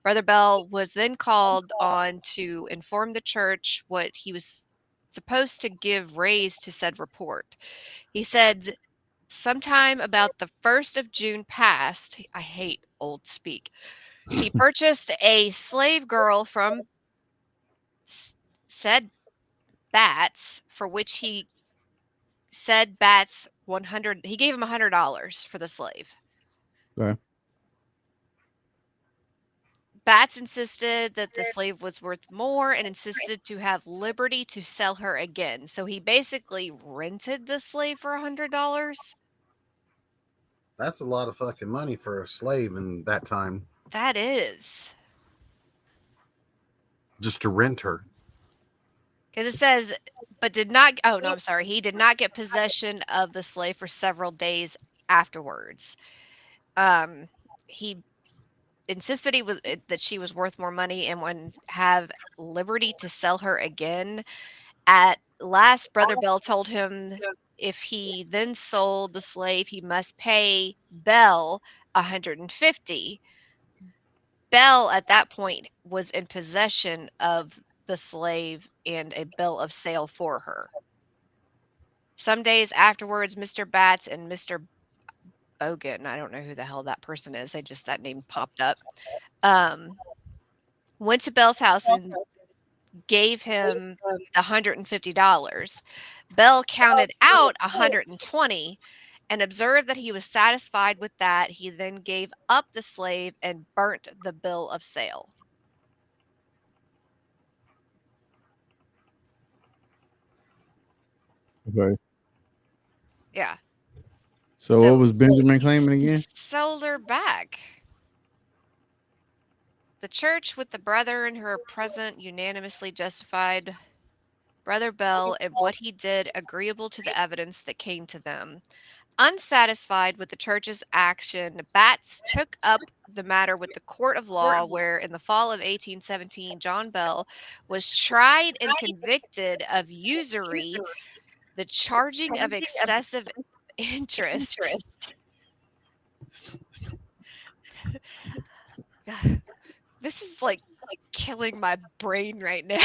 S2: Brother Bell was then called on to inform the church what he was supposed to give raise to said report. He said sometime about the 1st of June past, I hate old speak, he purchased a slave girl from said Bats, for which he said Bats 100, he gave him $100 for the slave.
S3: Okay.
S2: Bats insisted that the slave was worth more and insisted to have liberty to sell her again. So he basically rented the slave for $100.
S4: that's a lot of fucking money for a slave in that time,
S2: That is.
S4: just to rent her.
S2: Because it says, but did not, oh no, I'm sorry. He did not get possession of the slave for several days afterwards. He insisted that she was worth more money and would have liberty to sell her again. At last, Brother Bell told him if he then sold the slave, he must pay Bell 150. Bell at that point was in possession of the slave and a bill of sale for her. Some days afterwards, Mr. Batts and Mr. Bogan, I don't know who the hell that person is, that name popped up, went to Bell's house and gave him $150. Bell counted out 120 and observed that he was satisfied with that. He then gave up the slave and burnt the bill of sale.
S3: Okay.
S2: Yeah.
S3: So what was Benjamin claiming again?
S2: Sold her back. The church, with the brethren who are present, unanimously justified Brother Bell in what he did agreeable to the evidence that came to them. Unsatisfied with the church's action, Batts took up the matter with the court of law, where in the fall of 1817, John Bell was tried and convicted of usury, the charging of excessive interest. This is like killing my brain right now.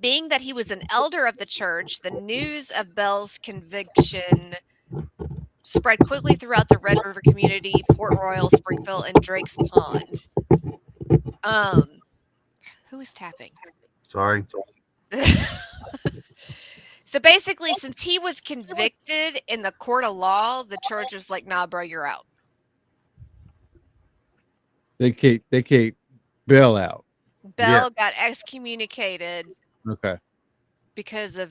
S2: Being that he was an elder of the church, the news of Bell's conviction spread quickly throughout the Red River community, Port Royal, Springfield, and Drake's Pond. Who is tapping?
S4: Sorry.
S2: So basically, since he was convicted in the court of law, the church was like, nah, bro, you're out.
S3: They kicked Bell out.
S2: Bell got excommunicated.
S3: Okay.
S2: Because of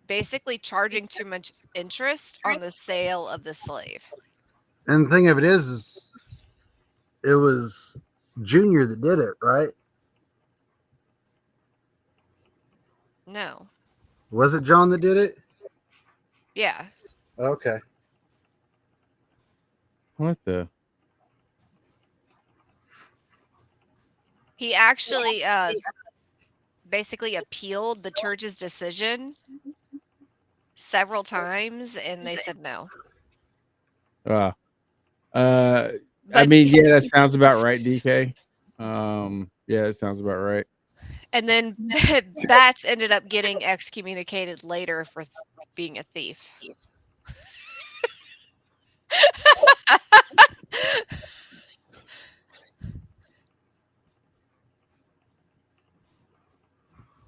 S2: basically charging too much interest on the sale of the slave.
S4: And the thing of it is it was Junior that did it, right?
S2: No.
S4: Was it John that did it?
S2: Yeah.
S4: Okay.
S3: What the?
S2: He actually basically appealed the church's decision several times, and they said no.
S3: Uh, I
S2: But
S3: mean, yeah, that sounds about right, DK. Yeah, that sounds about right.
S2: and then Bats ended up getting excommunicated later for being a thief.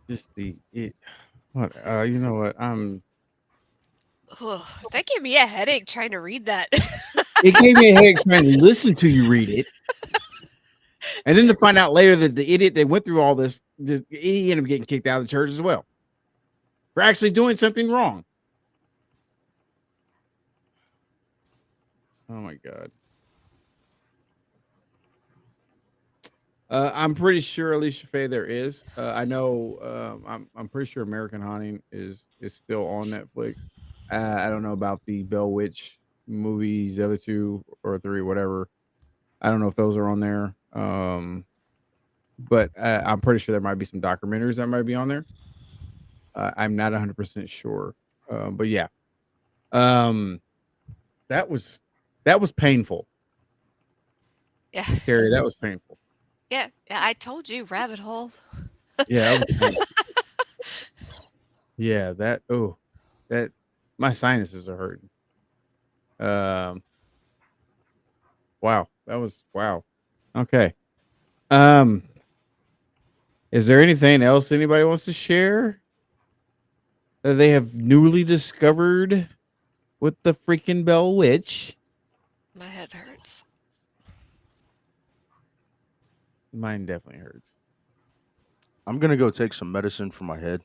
S3: Just what? You know what?
S2: That gave me a headache trying to read that.
S3: It gave me a headache trying to listen to you read it, and then to find out later that the idiot that went through all this, he ended up getting kicked out of the church as well for actually doing something wrong. Oh my god. I'm pretty sure Alicia Faye there is. I know. I'm pretty sure American Haunting is still on Netflix. I don't know about the Bell Witch movies, the other two or three, whatever. I don't know if those are on there. But I'm pretty sure there might be some documentaries that might be on there. I'm not 100% sure. But yeah, um, that was painful,
S2: Yeah.
S3: Carrie. That was painful.
S2: Yeah, I told you, rabbit hole.
S3: Yeah, that was painful. Yeah, that my sinuses are hurting. Wow, that was wow. Okay. Um, is there anything else anybody wants to share that they have newly discovered with the freaking Bell Witch?
S2: My head hurts.
S3: Mine definitely hurts.
S5: I'm gonna go take some medicine for my head.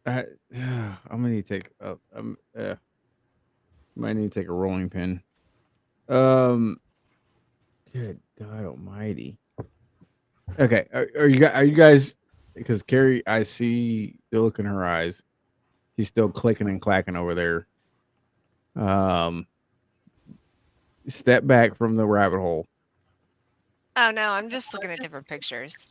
S3: I'm gonna need to take might need to take a rolling pin. Good God Almighty. Okay, are you guys? Because Carrie, I see the look in her eyes. She's still clicking and clacking over there. Step back from the rabbit hole.
S2: Oh no, I'm just looking at different pictures.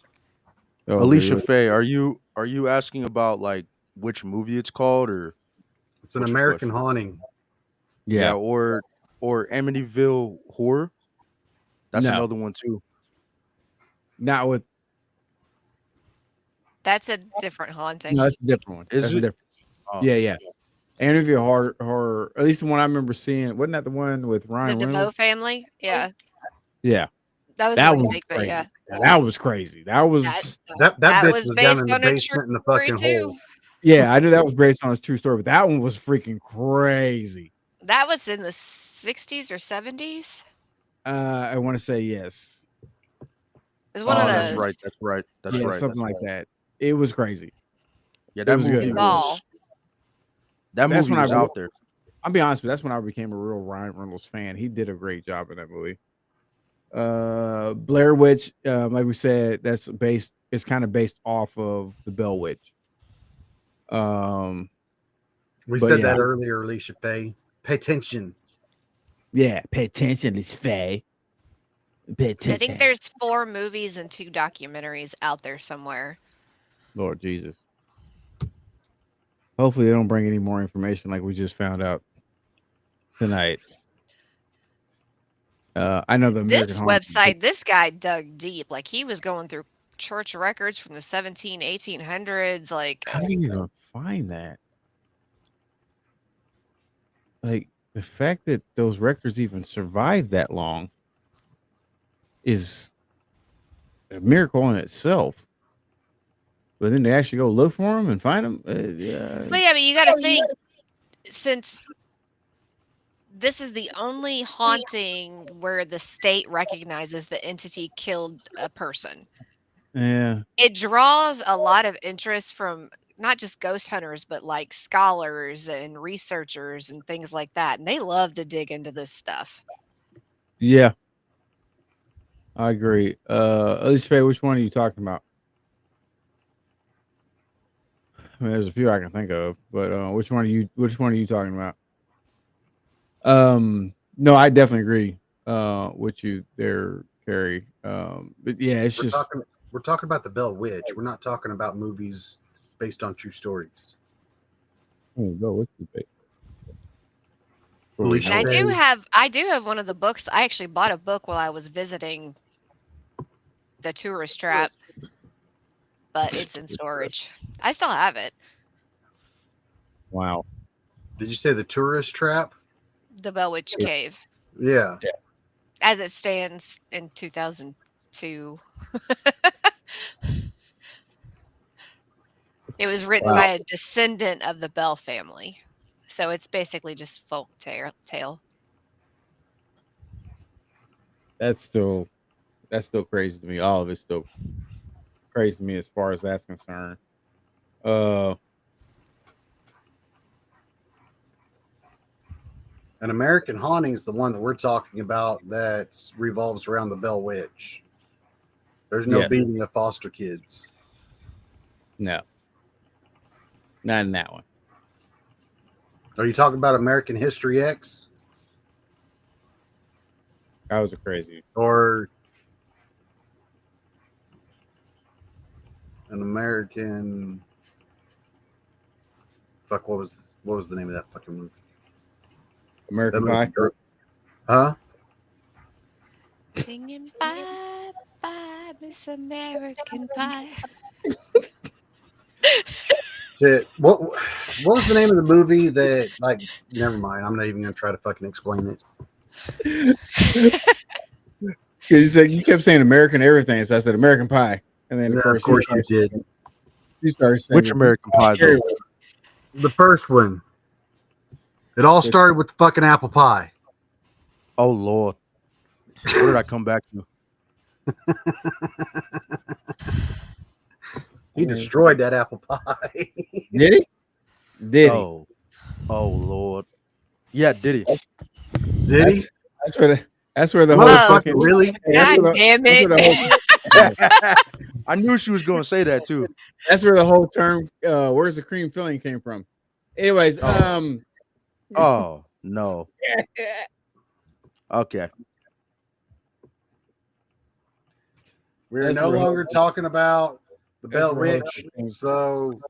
S3: Oh,
S5: Alicia
S3: really?
S5: Faye, are you asking about like which movie it's called, or
S4: It's an
S5: what's your
S4: American
S5: question?
S4: Haunting.
S3: Yeah.
S5: or Amityville Horror? That's
S3: No,
S5: another one too.
S3: not with.
S2: That's a different haunting.
S3: No, that's a different one.
S5: Is
S3: That's a
S5: it?
S3: different.
S5: Oh,
S3: Yeah, yeah. Interview horror. At least the one I remember seeing. Wasn't that the one with
S2: The
S3: Ryan
S2: DeVoe
S3: Reynolds?
S2: family. Yeah,
S3: Yeah,
S2: that was a
S3: that was
S2: remake, but
S3: crazy.
S2: yeah,
S3: That was crazy. That
S2: that
S3: was.
S4: That
S2: that
S4: bitch
S2: was
S4: was down
S2: based
S4: in the
S2: on a true
S4: basement in the
S2: story
S4: fucking
S2: too.
S4: hole.
S3: Yeah, I knew that was based on a true story, but that one was freaking crazy.
S2: That was in the 60s or 70s.
S3: I want to say yes.
S2: It was one of
S5: oh, that's
S2: those.
S5: right. That's right. That's
S3: Yeah,
S5: right.
S3: something
S5: That's
S3: like
S5: right.
S3: that. It was crazy.
S5: Yeah,
S3: It
S5: that
S3: was good.
S5: movie
S2: Ball.
S5: was that
S3: That's
S5: movie
S3: when
S5: was out there.
S3: I'll be honest with you, that's when I became a real Ryan Reynolds fan. He did a great job in that movie. Blair Witch, like we said, it's kind of based off of the Bell Witch.
S4: We
S3: But
S4: said
S3: yeah.
S4: that earlier, Alicia Faye. Pay attention.
S3: Yeah, pay attention, it's Faye. Pay
S2: I
S3: attention.
S2: think there's 4 movies and 2 documentaries out there somewhere.
S3: Lord Jesus. Hopefully they don't bring any more information like we just found out tonight. I know the American
S2: This
S3: Haunting.
S2: website, this guy dug deep. Like he was going through church records from the 1800s. Like
S3: How do you even find that? Like the fact that those records even survived that long is a miracle in itself. But then they actually go look for them and find them. Yeah.
S2: but yeah, but you got to think, since this is the only haunting where the state recognizes the entity killed a person,
S3: Yeah.
S2: it draws a lot of interest from not just ghost hunters, but like scholars and researchers and things like that. And they love to dig into this stuff.
S3: Yeah, I agree. At least Faye, which one are you talking about? I mean, there's a few I can think of, but which one are you talking about? No, I definitely agree with you there, Carrie. But yeah, it's just
S4: We're talking about the Bell Witch. We're not talking about movies based on true stories.
S3: go with you, Faye.
S4: Alicia
S2: And
S4: Faye.
S2: I do have one of the books. I actually bought a book while I was visiting the Tourist Trap, but it's in storage. I still have it.
S3: Wow.
S4: Did you say the Tourist Trap?
S2: The Bell Witch Cave,
S4: Yeah.
S2: as it stands in 2002. It was written
S3: Wow.
S2: by a descendant of the Bell family. So it's basically just folk tale.
S3: That's still crazy to me. All of it's still crazy to me as far as that's concerned.
S4: An American Haunting is the one that we're talking about that revolves around the Bell Witch. There's no
S3: Yeah.
S4: beating of foster kids.
S3: No, not in that one.
S4: Are you talking about American History X
S3: That was a crazy.
S4: or an American? Fuck, what was the name of that fucking movie?
S3: American
S4: That
S3: Pie.
S4: movie, huh?
S2: Singing bye bye, Miss American Pie.
S4: Shit. What was the name of the movie that, like, never mind. I'm not even gonna try to fucking explain it.
S3: You kept saying American everything, so I said American Pie, and then
S4: Yeah, of course you did.
S3: You started saying
S5: Which American Pie though?
S4: The first one. It all started with the fucking apple pie.
S5: Oh Lord, what did I come back to?
S4: He destroyed that apple pie.
S3: Did he? Did he?
S5: Oh Lord, yeah, did he?
S4: Did he?
S3: That's where the whole
S2: Whoa.
S3: fucking
S4: Really?
S3: that's
S2: God
S3: where the-
S2: damn
S3: that's
S2: it.
S3: where the whole-
S5: I knew she was going to say that too.
S3: That's where the whole term "where's the cream filling" came from. Anyways,
S5: Oh no. Okay.
S4: We're
S3: That's
S4: no
S3: where-
S4: longer talking about the
S3: that's
S4: Bell
S3: where the
S4: Witch.
S3: whole-
S4: So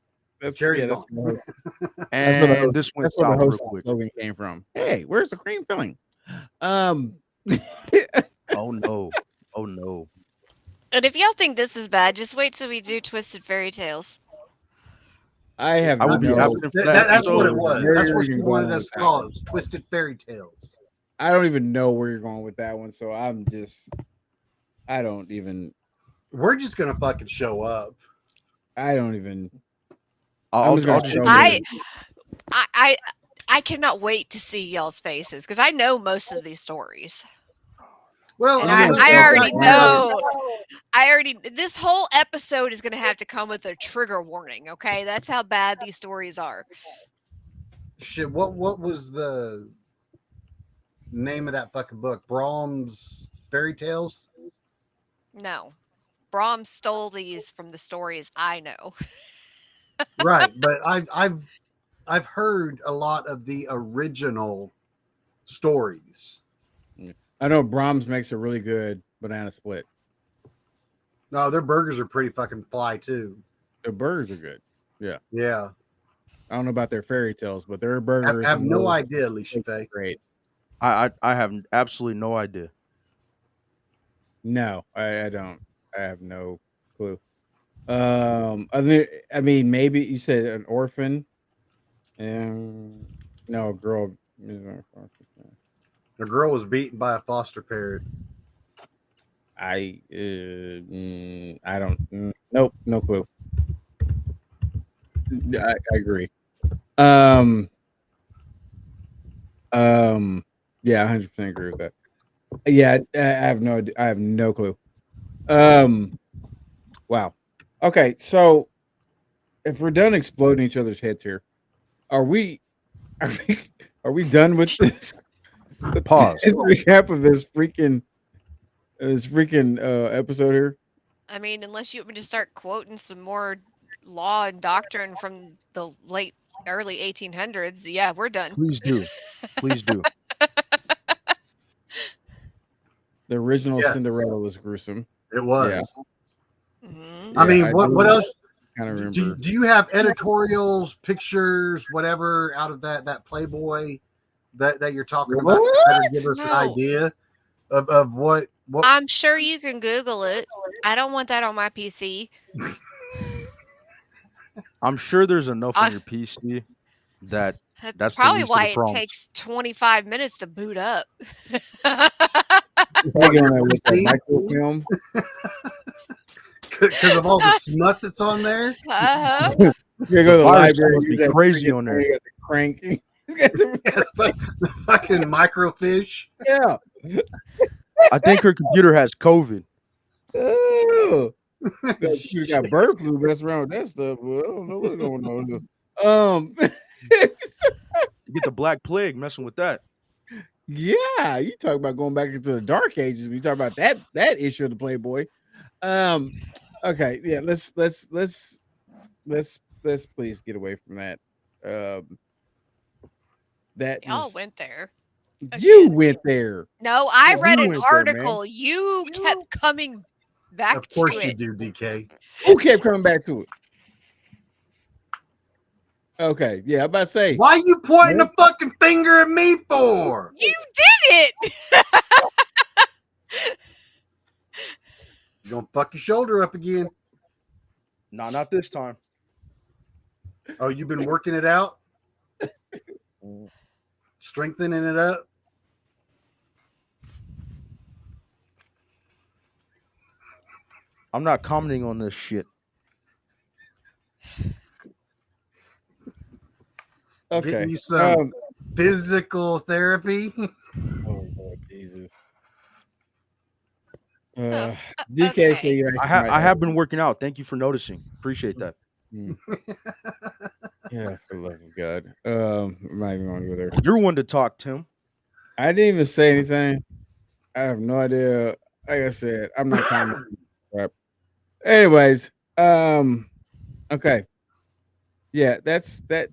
S3: that's,
S4: Carrie's
S3: yeah,
S4: gone.
S3: where
S5: And
S3: the host-
S5: this went
S3: that's where the
S5: south real
S3: host
S5: quick.
S3: slogan came from. Hey, where's the cream filling?
S5: Oh no. Oh no.
S2: And if y'all think this is bad, just wait till we do Twisted Fairy Tales.
S3: I have
S5: I would be
S3: no-
S5: absent for that.
S4: That's what it
S5: So,
S4: was.
S3: where
S4: That's
S3: you're
S4: what she
S3: even
S4: wanted
S3: going
S4: us
S3: with
S4: to
S3: that
S4: call
S3: one.
S4: it. Was Twisted Fairy Tales.
S3: I don't even know where you're going with that one, so I don't even.
S4: We're just gonna fucking show up.
S3: I don't even.
S5: I'll
S3: just gonna
S5: just
S3: show
S2: I,
S3: you.
S2: I cannot wait to see y'all's faces because I know most of these stories.
S4: Well,
S2: And
S3: I'm gonna
S2: I
S3: show
S2: already
S3: you.
S2: know. This whole episode is going to have to come with a trigger warning. Okay, that's how bad these stories are.
S4: Shit. What was the name of that fucking book? Brahms Fairy Tales.
S2: No, Brahms stole these from the stories I know.
S4: Right, but I've heard a lot of the original stories.
S3: I know Brahms makes a really good banana split.
S4: No, their burgers are pretty fucking fly too.
S3: Their burgers are good.
S4: Yeah,
S3: I don't know about their fairy tales, but their
S4: I
S3: burgers
S4: have
S3: and
S4: no
S3: those
S4: idea, Alicia
S3: are
S4: Faye.
S3: great.
S5: I have absolutely no idea.
S3: No, I don't. I have no clue. I mean, maybe you said an orphan, and no, a girl.
S4: The girl was beaten by a foster parent.
S3: I don't. Nope, no clue. I agree. Yeah, 100% agree with that. Yeah, I have no clue. Wow. Okay, so if we're done exploding each other's heads here, are we done with this?
S5: Pause.
S3: It's a recap of this freaking episode here.
S2: I mean, unless you want me to start quoting some more law and doctrine from the early 1800s, yeah, we're done.
S5: Please do. Please do.
S3: The original
S4: Yes.
S3: Cinderella was gruesome.
S4: It was.
S3: Yeah.
S2: Mhm.
S4: I mean,
S3: I
S4: what else?
S3: kind of
S4: Do,
S3: remember.
S4: do you have editorials, pictures, whatever out of that Playboy that you're talking about to better give us an
S2: No.
S4: idea of what
S2: I'm sure you can Google it. I don't want that on my PC.
S5: I'm sure there's enough
S2: I-
S5: on your PC that
S2: That's
S5: that's the
S2: probably
S5: least of
S2: why
S5: the
S2: it
S5: problems.
S2: takes 25 minutes to boot up.
S3: They get on there with that
S4: PC?
S3: microfilm.
S4: because of all the smut that's on there.
S2: Uh-huh.
S3: You go to the
S5: virus
S3: library.
S5: must be
S3: use that
S5: crazy
S3: freaking
S5: on there.
S3: thing, you got the crank. He's got
S4: The fucking microfiche.
S3: yeah.
S5: I think her computer has COVID.
S3: Oh. You got bird flu messing around with that stuff. Well, I don't know what's going on here.
S5: You get the Black Plague messing with that.
S3: Yeah, you talk about going back into the dark ages. We talk about that issue of the Playboy. Okay, yeah, let's please get away from that. That
S2: Y'all
S3: just,
S2: went there.
S3: you went there.
S2: No, I
S3: Well,
S2: read
S3: you
S2: an
S3: went there, man.
S2: article. You kept coming back
S4: Of course
S2: to
S4: you
S2: it.
S4: do, DK.
S3: Who kept coming back to it? Okay, yeah, I'm about to say.
S4: Why you pointing the fucking finger at me for?
S2: You did it.
S4: You gonna fuck your shoulder up again?
S5: No, not this time.
S4: Oh, you've been working it out, strengthening it up.
S5: I'm not commenting on this shit.
S3: Okay,
S4: Getting you some physical therapy.
S3: oh Lord Jesus.
S2: Okay.
S3: DK say you
S5: I have been working out. Thank you for noticing. Appreciate that.
S3: Yeah, for the love of God. I'm not even going to go there.
S5: You're one to talk, Tim.
S3: I didn't even say anything. I have no idea. Like I said, I'm not commenting. Crap. Anyways, okay. Yeah, that's that.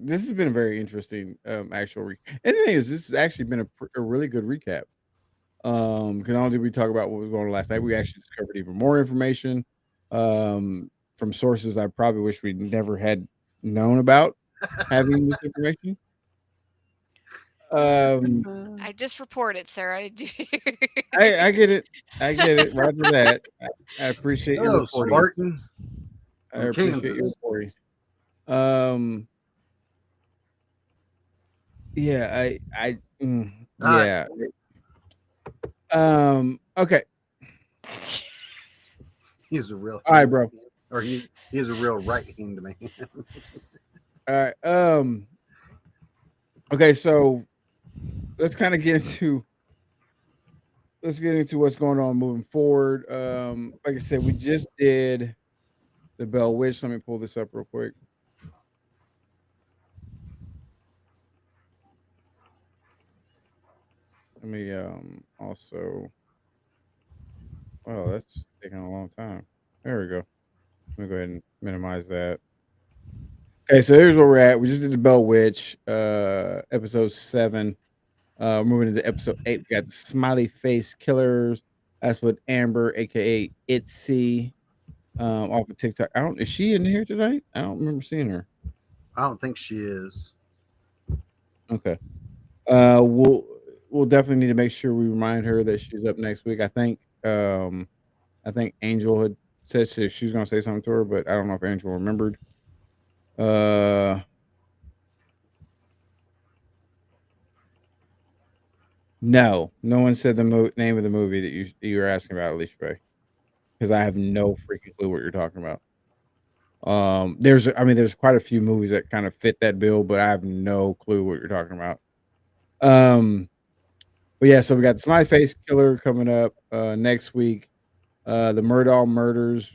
S3: This has been a very interesting actual and the thing is, this has actually been a really good recap. Because not only did we talk about what was going on last night, we actually discovered even more information from sources I probably wish we never had known about having this information.
S2: I just reported, sir.
S3: I get it. I get it. Roger that. I appreciate your
S4: Oh,
S3: reporting.
S4: Spartan.
S3: I appreciate your
S4: Kansas.
S3: reporting. Yeah, yeah. Okay.
S4: He's a real.
S3: All right, bro.
S4: Or he is a real right hand man.
S3: All right. Okay, so let's kind of get into what's going on moving forward. Like I said, we just did the Bell Witch. Let me pull this up real quick. Let me also. Oh, that's taking a long time. There we go. Let me go ahead and minimize that. Okay, so here's where we're at. We just did the Bell Witch, episode 7. Moving into episode 8, we got the Smiley Face Killers. That's with Amber, aka Itzy, off of TikTok. Is she in here tonight? I don't remember seeing her.
S4: I don't think she is.
S3: Okay. We'll definitely need to make sure we remind her that she's up next week. I think Angel had said she was gonna say something to her, but I don't know if Angel remembered. No one said the name of the movie that you were asking about, Alicia Bay, because I have no freaking clue what you're talking about. There's quite a few movies that kind of fit that bill, but I have no clue what you're talking about. But yeah, so we got the Smiley Face Killer coming up next week. The Murdaugh Murders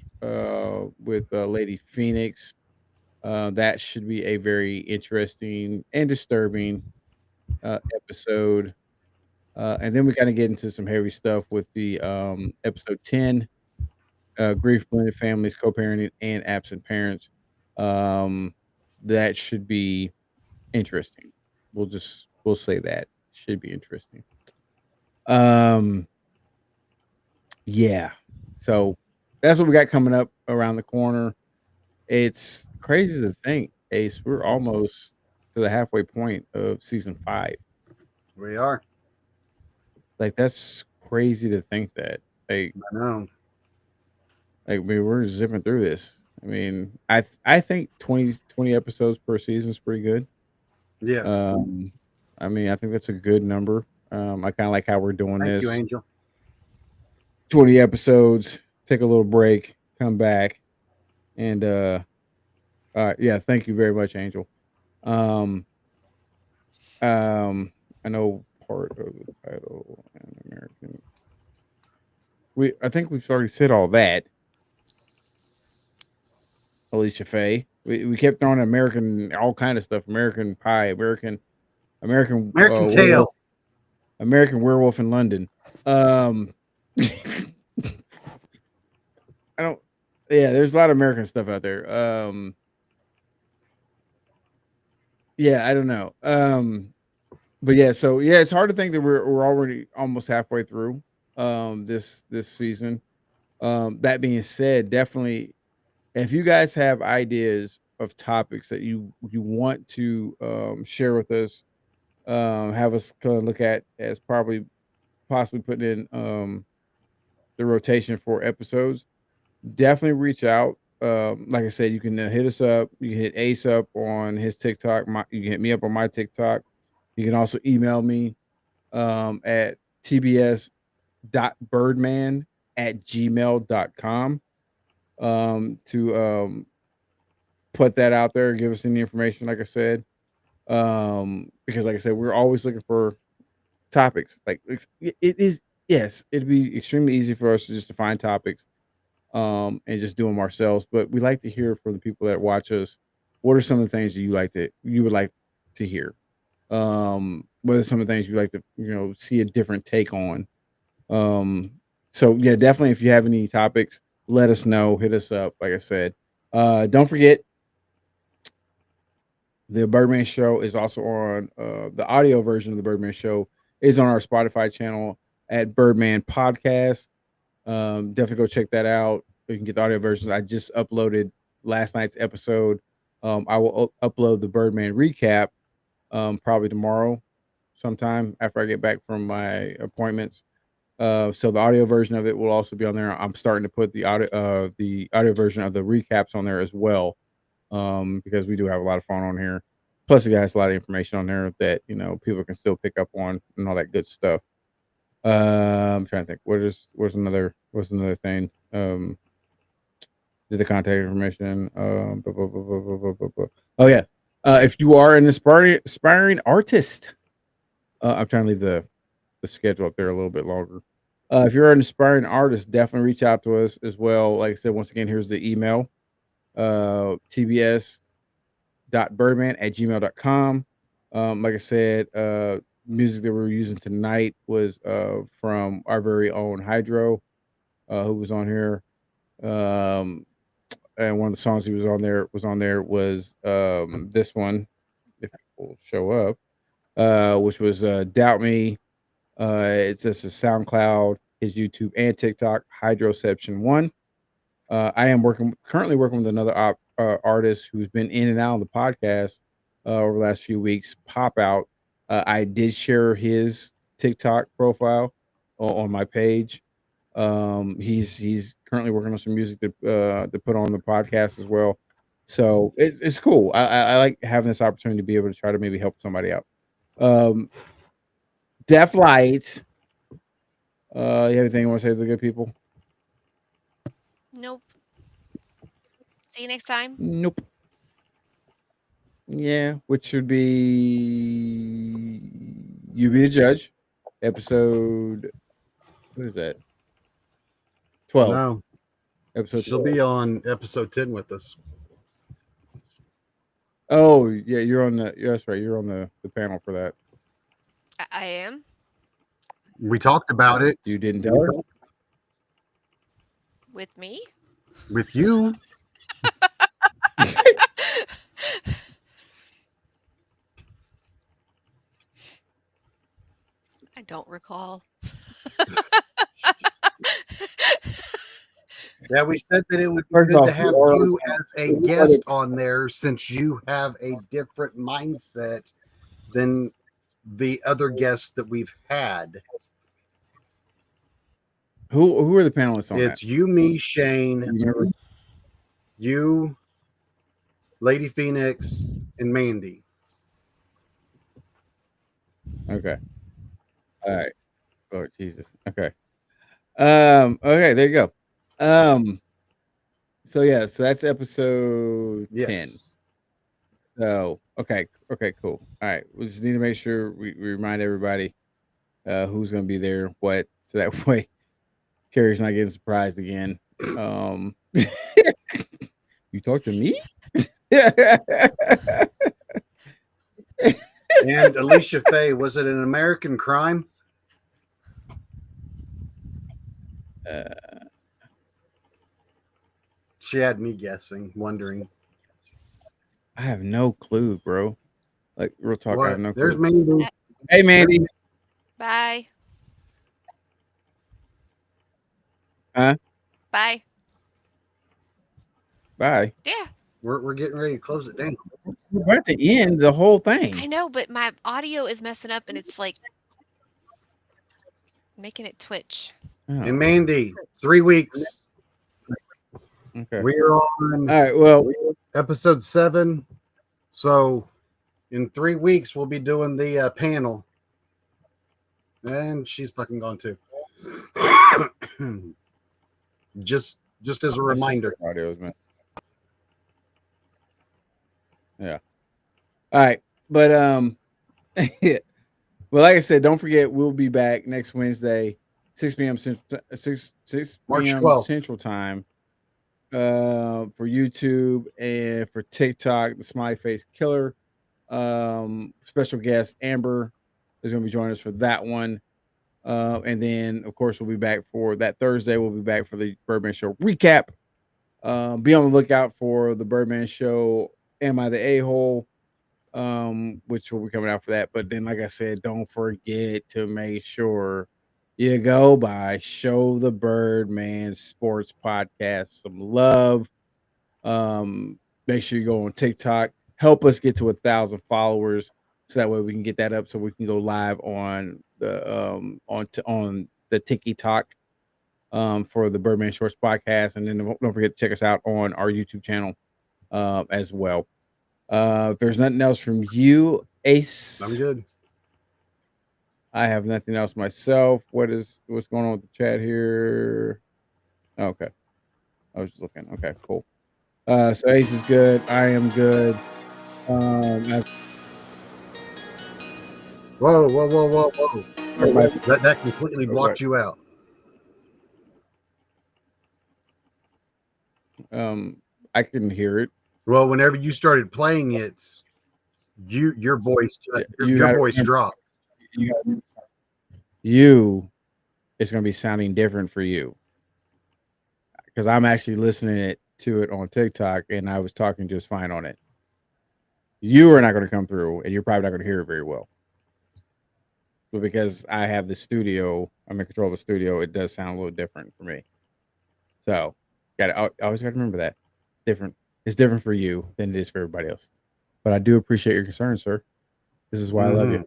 S3: with Lady Phoenix. That should be a very interesting and disturbing episode. And then we kind of get into some heavy stuff with the episode 10, grief, blended families, co-parenting, and absent parents. Um, that should be interesting. We'll say that should be interesting. Um, yeah. So that's what we got coming up around the corner. It's crazy to think, Ace. We're almost to the halfway point of season 5.
S4: We are.
S3: Like that's crazy to think that. Like,
S4: I know.
S3: I mean, we're zipping through this. I mean, I think 20 episodes per season is pretty good.
S4: Yeah.
S3: Um, I mean, I think that's a good number. I kind of like how we're doing
S4: Thank you,
S3: this.
S4: Angel.
S3: 20 episodes, take a little break, come back, and yeah, thank you very much, Angel. Um, I know part of the title and American. I think we've already said all that. Alicia Faye. We kept throwing American, all kind of stuff. American Pie, American
S4: American
S3: Werewolf,
S4: Tail.
S3: American Werewolf in London. I don't. Yeah, there's a lot of American stuff out there. Yeah, I don't know. But yeah, so yeah, it's hard to think that we're already almost halfway through this season. That being said, definitely if you guys have ideas of topics that you want to share with us, have us kind of look at as probably possibly putting in the rotation for episodes, definitely reach out. Like I said, you can hit us up. You can hit Ace up on his TikTok. You can hit me up on my TikTok. You can also email me at tbs.birdman@gmail.com to put that out there, give us any information, like I said. Because like I said, we're always looking for topics. Like it is, yes, it'd be extremely easy for us to just to find topics and just do them ourselves. But we like to hear from the people that watch us. What are some of the things that you would like to hear? What are some of the things you like to see a different take on? So yeah, definitely if you have any topics, let us know. Hit us up. Like I said, don't forget the Birdman Show is also on the audio version of the Birdman Show is on our Spotify channel at Birdman Podcast. Definitely go check that out. You can get the audio versions. I just uploaded last night's episode. I will upload the Birdman recap probably tomorrow sometime after I get back from my appointments. So the audio version of it will also be on there. I'm starting to put the audio version of the recaps on there as well, because we do have a lot of fun on here. Plus, it has a lot of information on there that people can still pick up on and all that good stuff. I'm trying to think. What's another thing? Did the contact information? Oh yeah. If you are an aspiring artist, I'm trying to leave the schedule up there a little bit longer. If you're an aspiring artist, definitely reach out to us as well. Like I said, once again, here's the email: tbs.birdman@gmail.com. Like I said, music that we're using tonight was from our very own Hydro, who was on here. And one of the songs he was on there was this one, if it will show up, which was Doubt Me. It's just a SoundCloud, his YouTube and TikTok, Hydroception1. I am currently working with another artist who's been in and out of the podcast over the last few weeks. Pop Out. I did share his TikTok profile on my page. He's currently working on some music to put on the podcast as well. So it's cool. I like having this opportunity to be able to try to maybe help somebody out. Deaf Light. You have anything you want to say to the good people?
S2: Nope. See you next time.
S3: Nope. Yeah, which should be You Be the Judge, episode. What is that? 12.
S4: No,
S3: Episode.
S4: she'll
S3: 12.
S4: be on episode 10 with us.
S3: Oh yeah, you're on the. Yeah, that's right. You're on the panel for that.
S2: I am.
S4: We talked about it
S3: You didn't tell her?
S2: With me?
S4: with you.
S2: I don't recall.
S4: Yeah, we said that it would be
S3: First
S4: good
S3: off,
S4: to have
S3: you are-
S4: you as a guest on there since you have a different mindset than the other guests that we've had.
S3: Who are the panelists on
S4: It's you, me, Shane,
S3: that? You remember?
S4: you, Lady Phoenix, and Mandy.
S3: Okay. All right. Oh Jesus. Okay. Okay, there you go. So yeah, so that's episode 10.
S4: Yes.
S3: So okay, cool. All right. We just need to make sure we remind everybody who's gonna be there, what, so that way Carrie's not getting surprised again. You talk to me?
S4: And Alicia Faye, was it an American Crime? She had me guessing, wondering.
S3: I have no clue, bro. Like real talk, I have
S4: What?
S3: no
S4: There's
S3: clue.
S4: Mandy.
S3: Hey Mandy.
S2: Bye.
S3: Huh?
S2: Bye.
S3: Bye.
S2: Yeah,
S4: We're getting ready to close it down.
S3: We're about to end the whole
S2: I
S3: thing.
S2: know, but my audio is messing up and it's like making it twitch.
S3: Oh,
S4: And Mandy, 3 weeks.
S3: okay.
S4: We are on
S3: All right. Well,
S4: episode 7. So in 3 weeks, we'll be doing the panel. And she's fucking gone too. just as a reminder.
S3: Audios, man. Yeah. All right. But well, like I said, don't forget we'll be back next Wednesday, 6 p.m. Central 6
S4: March
S3: p.m.
S4: 12th.
S3: Central Time. For YouTube and for TikTok, the Smiley Face Killer. Special guest Amber is going to be joining us for that one. And then, of course, we'll be back for that Thursday. We'll be back for the Birdman Show recap. Be on the lookout for the Birdman Show. Am I the A-hole? Which will be coming out for that. But then, like I said, don't forget to make sure you go by Show the Birdman Sports Podcast some love. Make sure you go on TikTok. Help us get to 1,000 followers, so that way we can get that up, so we can go live on the on the TikTok for the Birdman Shorts podcast, and then don't forget to check us out on our YouTube channel as well. If there's nothing else from you, Ace,
S4: I'm good.
S3: I have nothing else myself. What's going on with the chat here? Okay, I was just looking. Okay, cool. So Ace is good. I am good.
S4: Whoa. That completely blocked you out.
S3: I couldn't hear it.
S4: Well, whenever you started playing it, your voice dropped.
S3: It's going to be sounding different for you, because I'm actually listening to it on TikTok, and I was talking just fine on it. You are not going to come through, and you're probably not going to hear it very well. But because I have the studio, I'm in control of the studio, it does sound a little different for me. So, I always got to remember that. It's different for you than it is for everybody else. But I do appreciate your concern, sir. This is why I love you.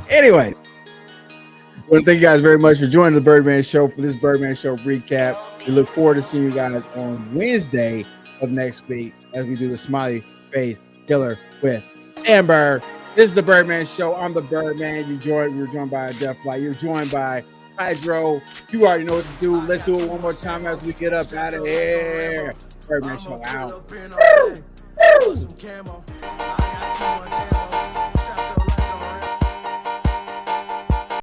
S3: Anyways, I want to thank you guys very much for joining the Birdman Show for this Birdman Show recap. We look forward to seeing you guys on Wednesday of next week as we do the Smiley Face Killer with Amber. This is the Birdman Show. I'm the Birdman. We're joined by Def Fly. You're joined by Hydro. You already know what to do. Let's do it one more time as we get up out of here. Birdman Show out.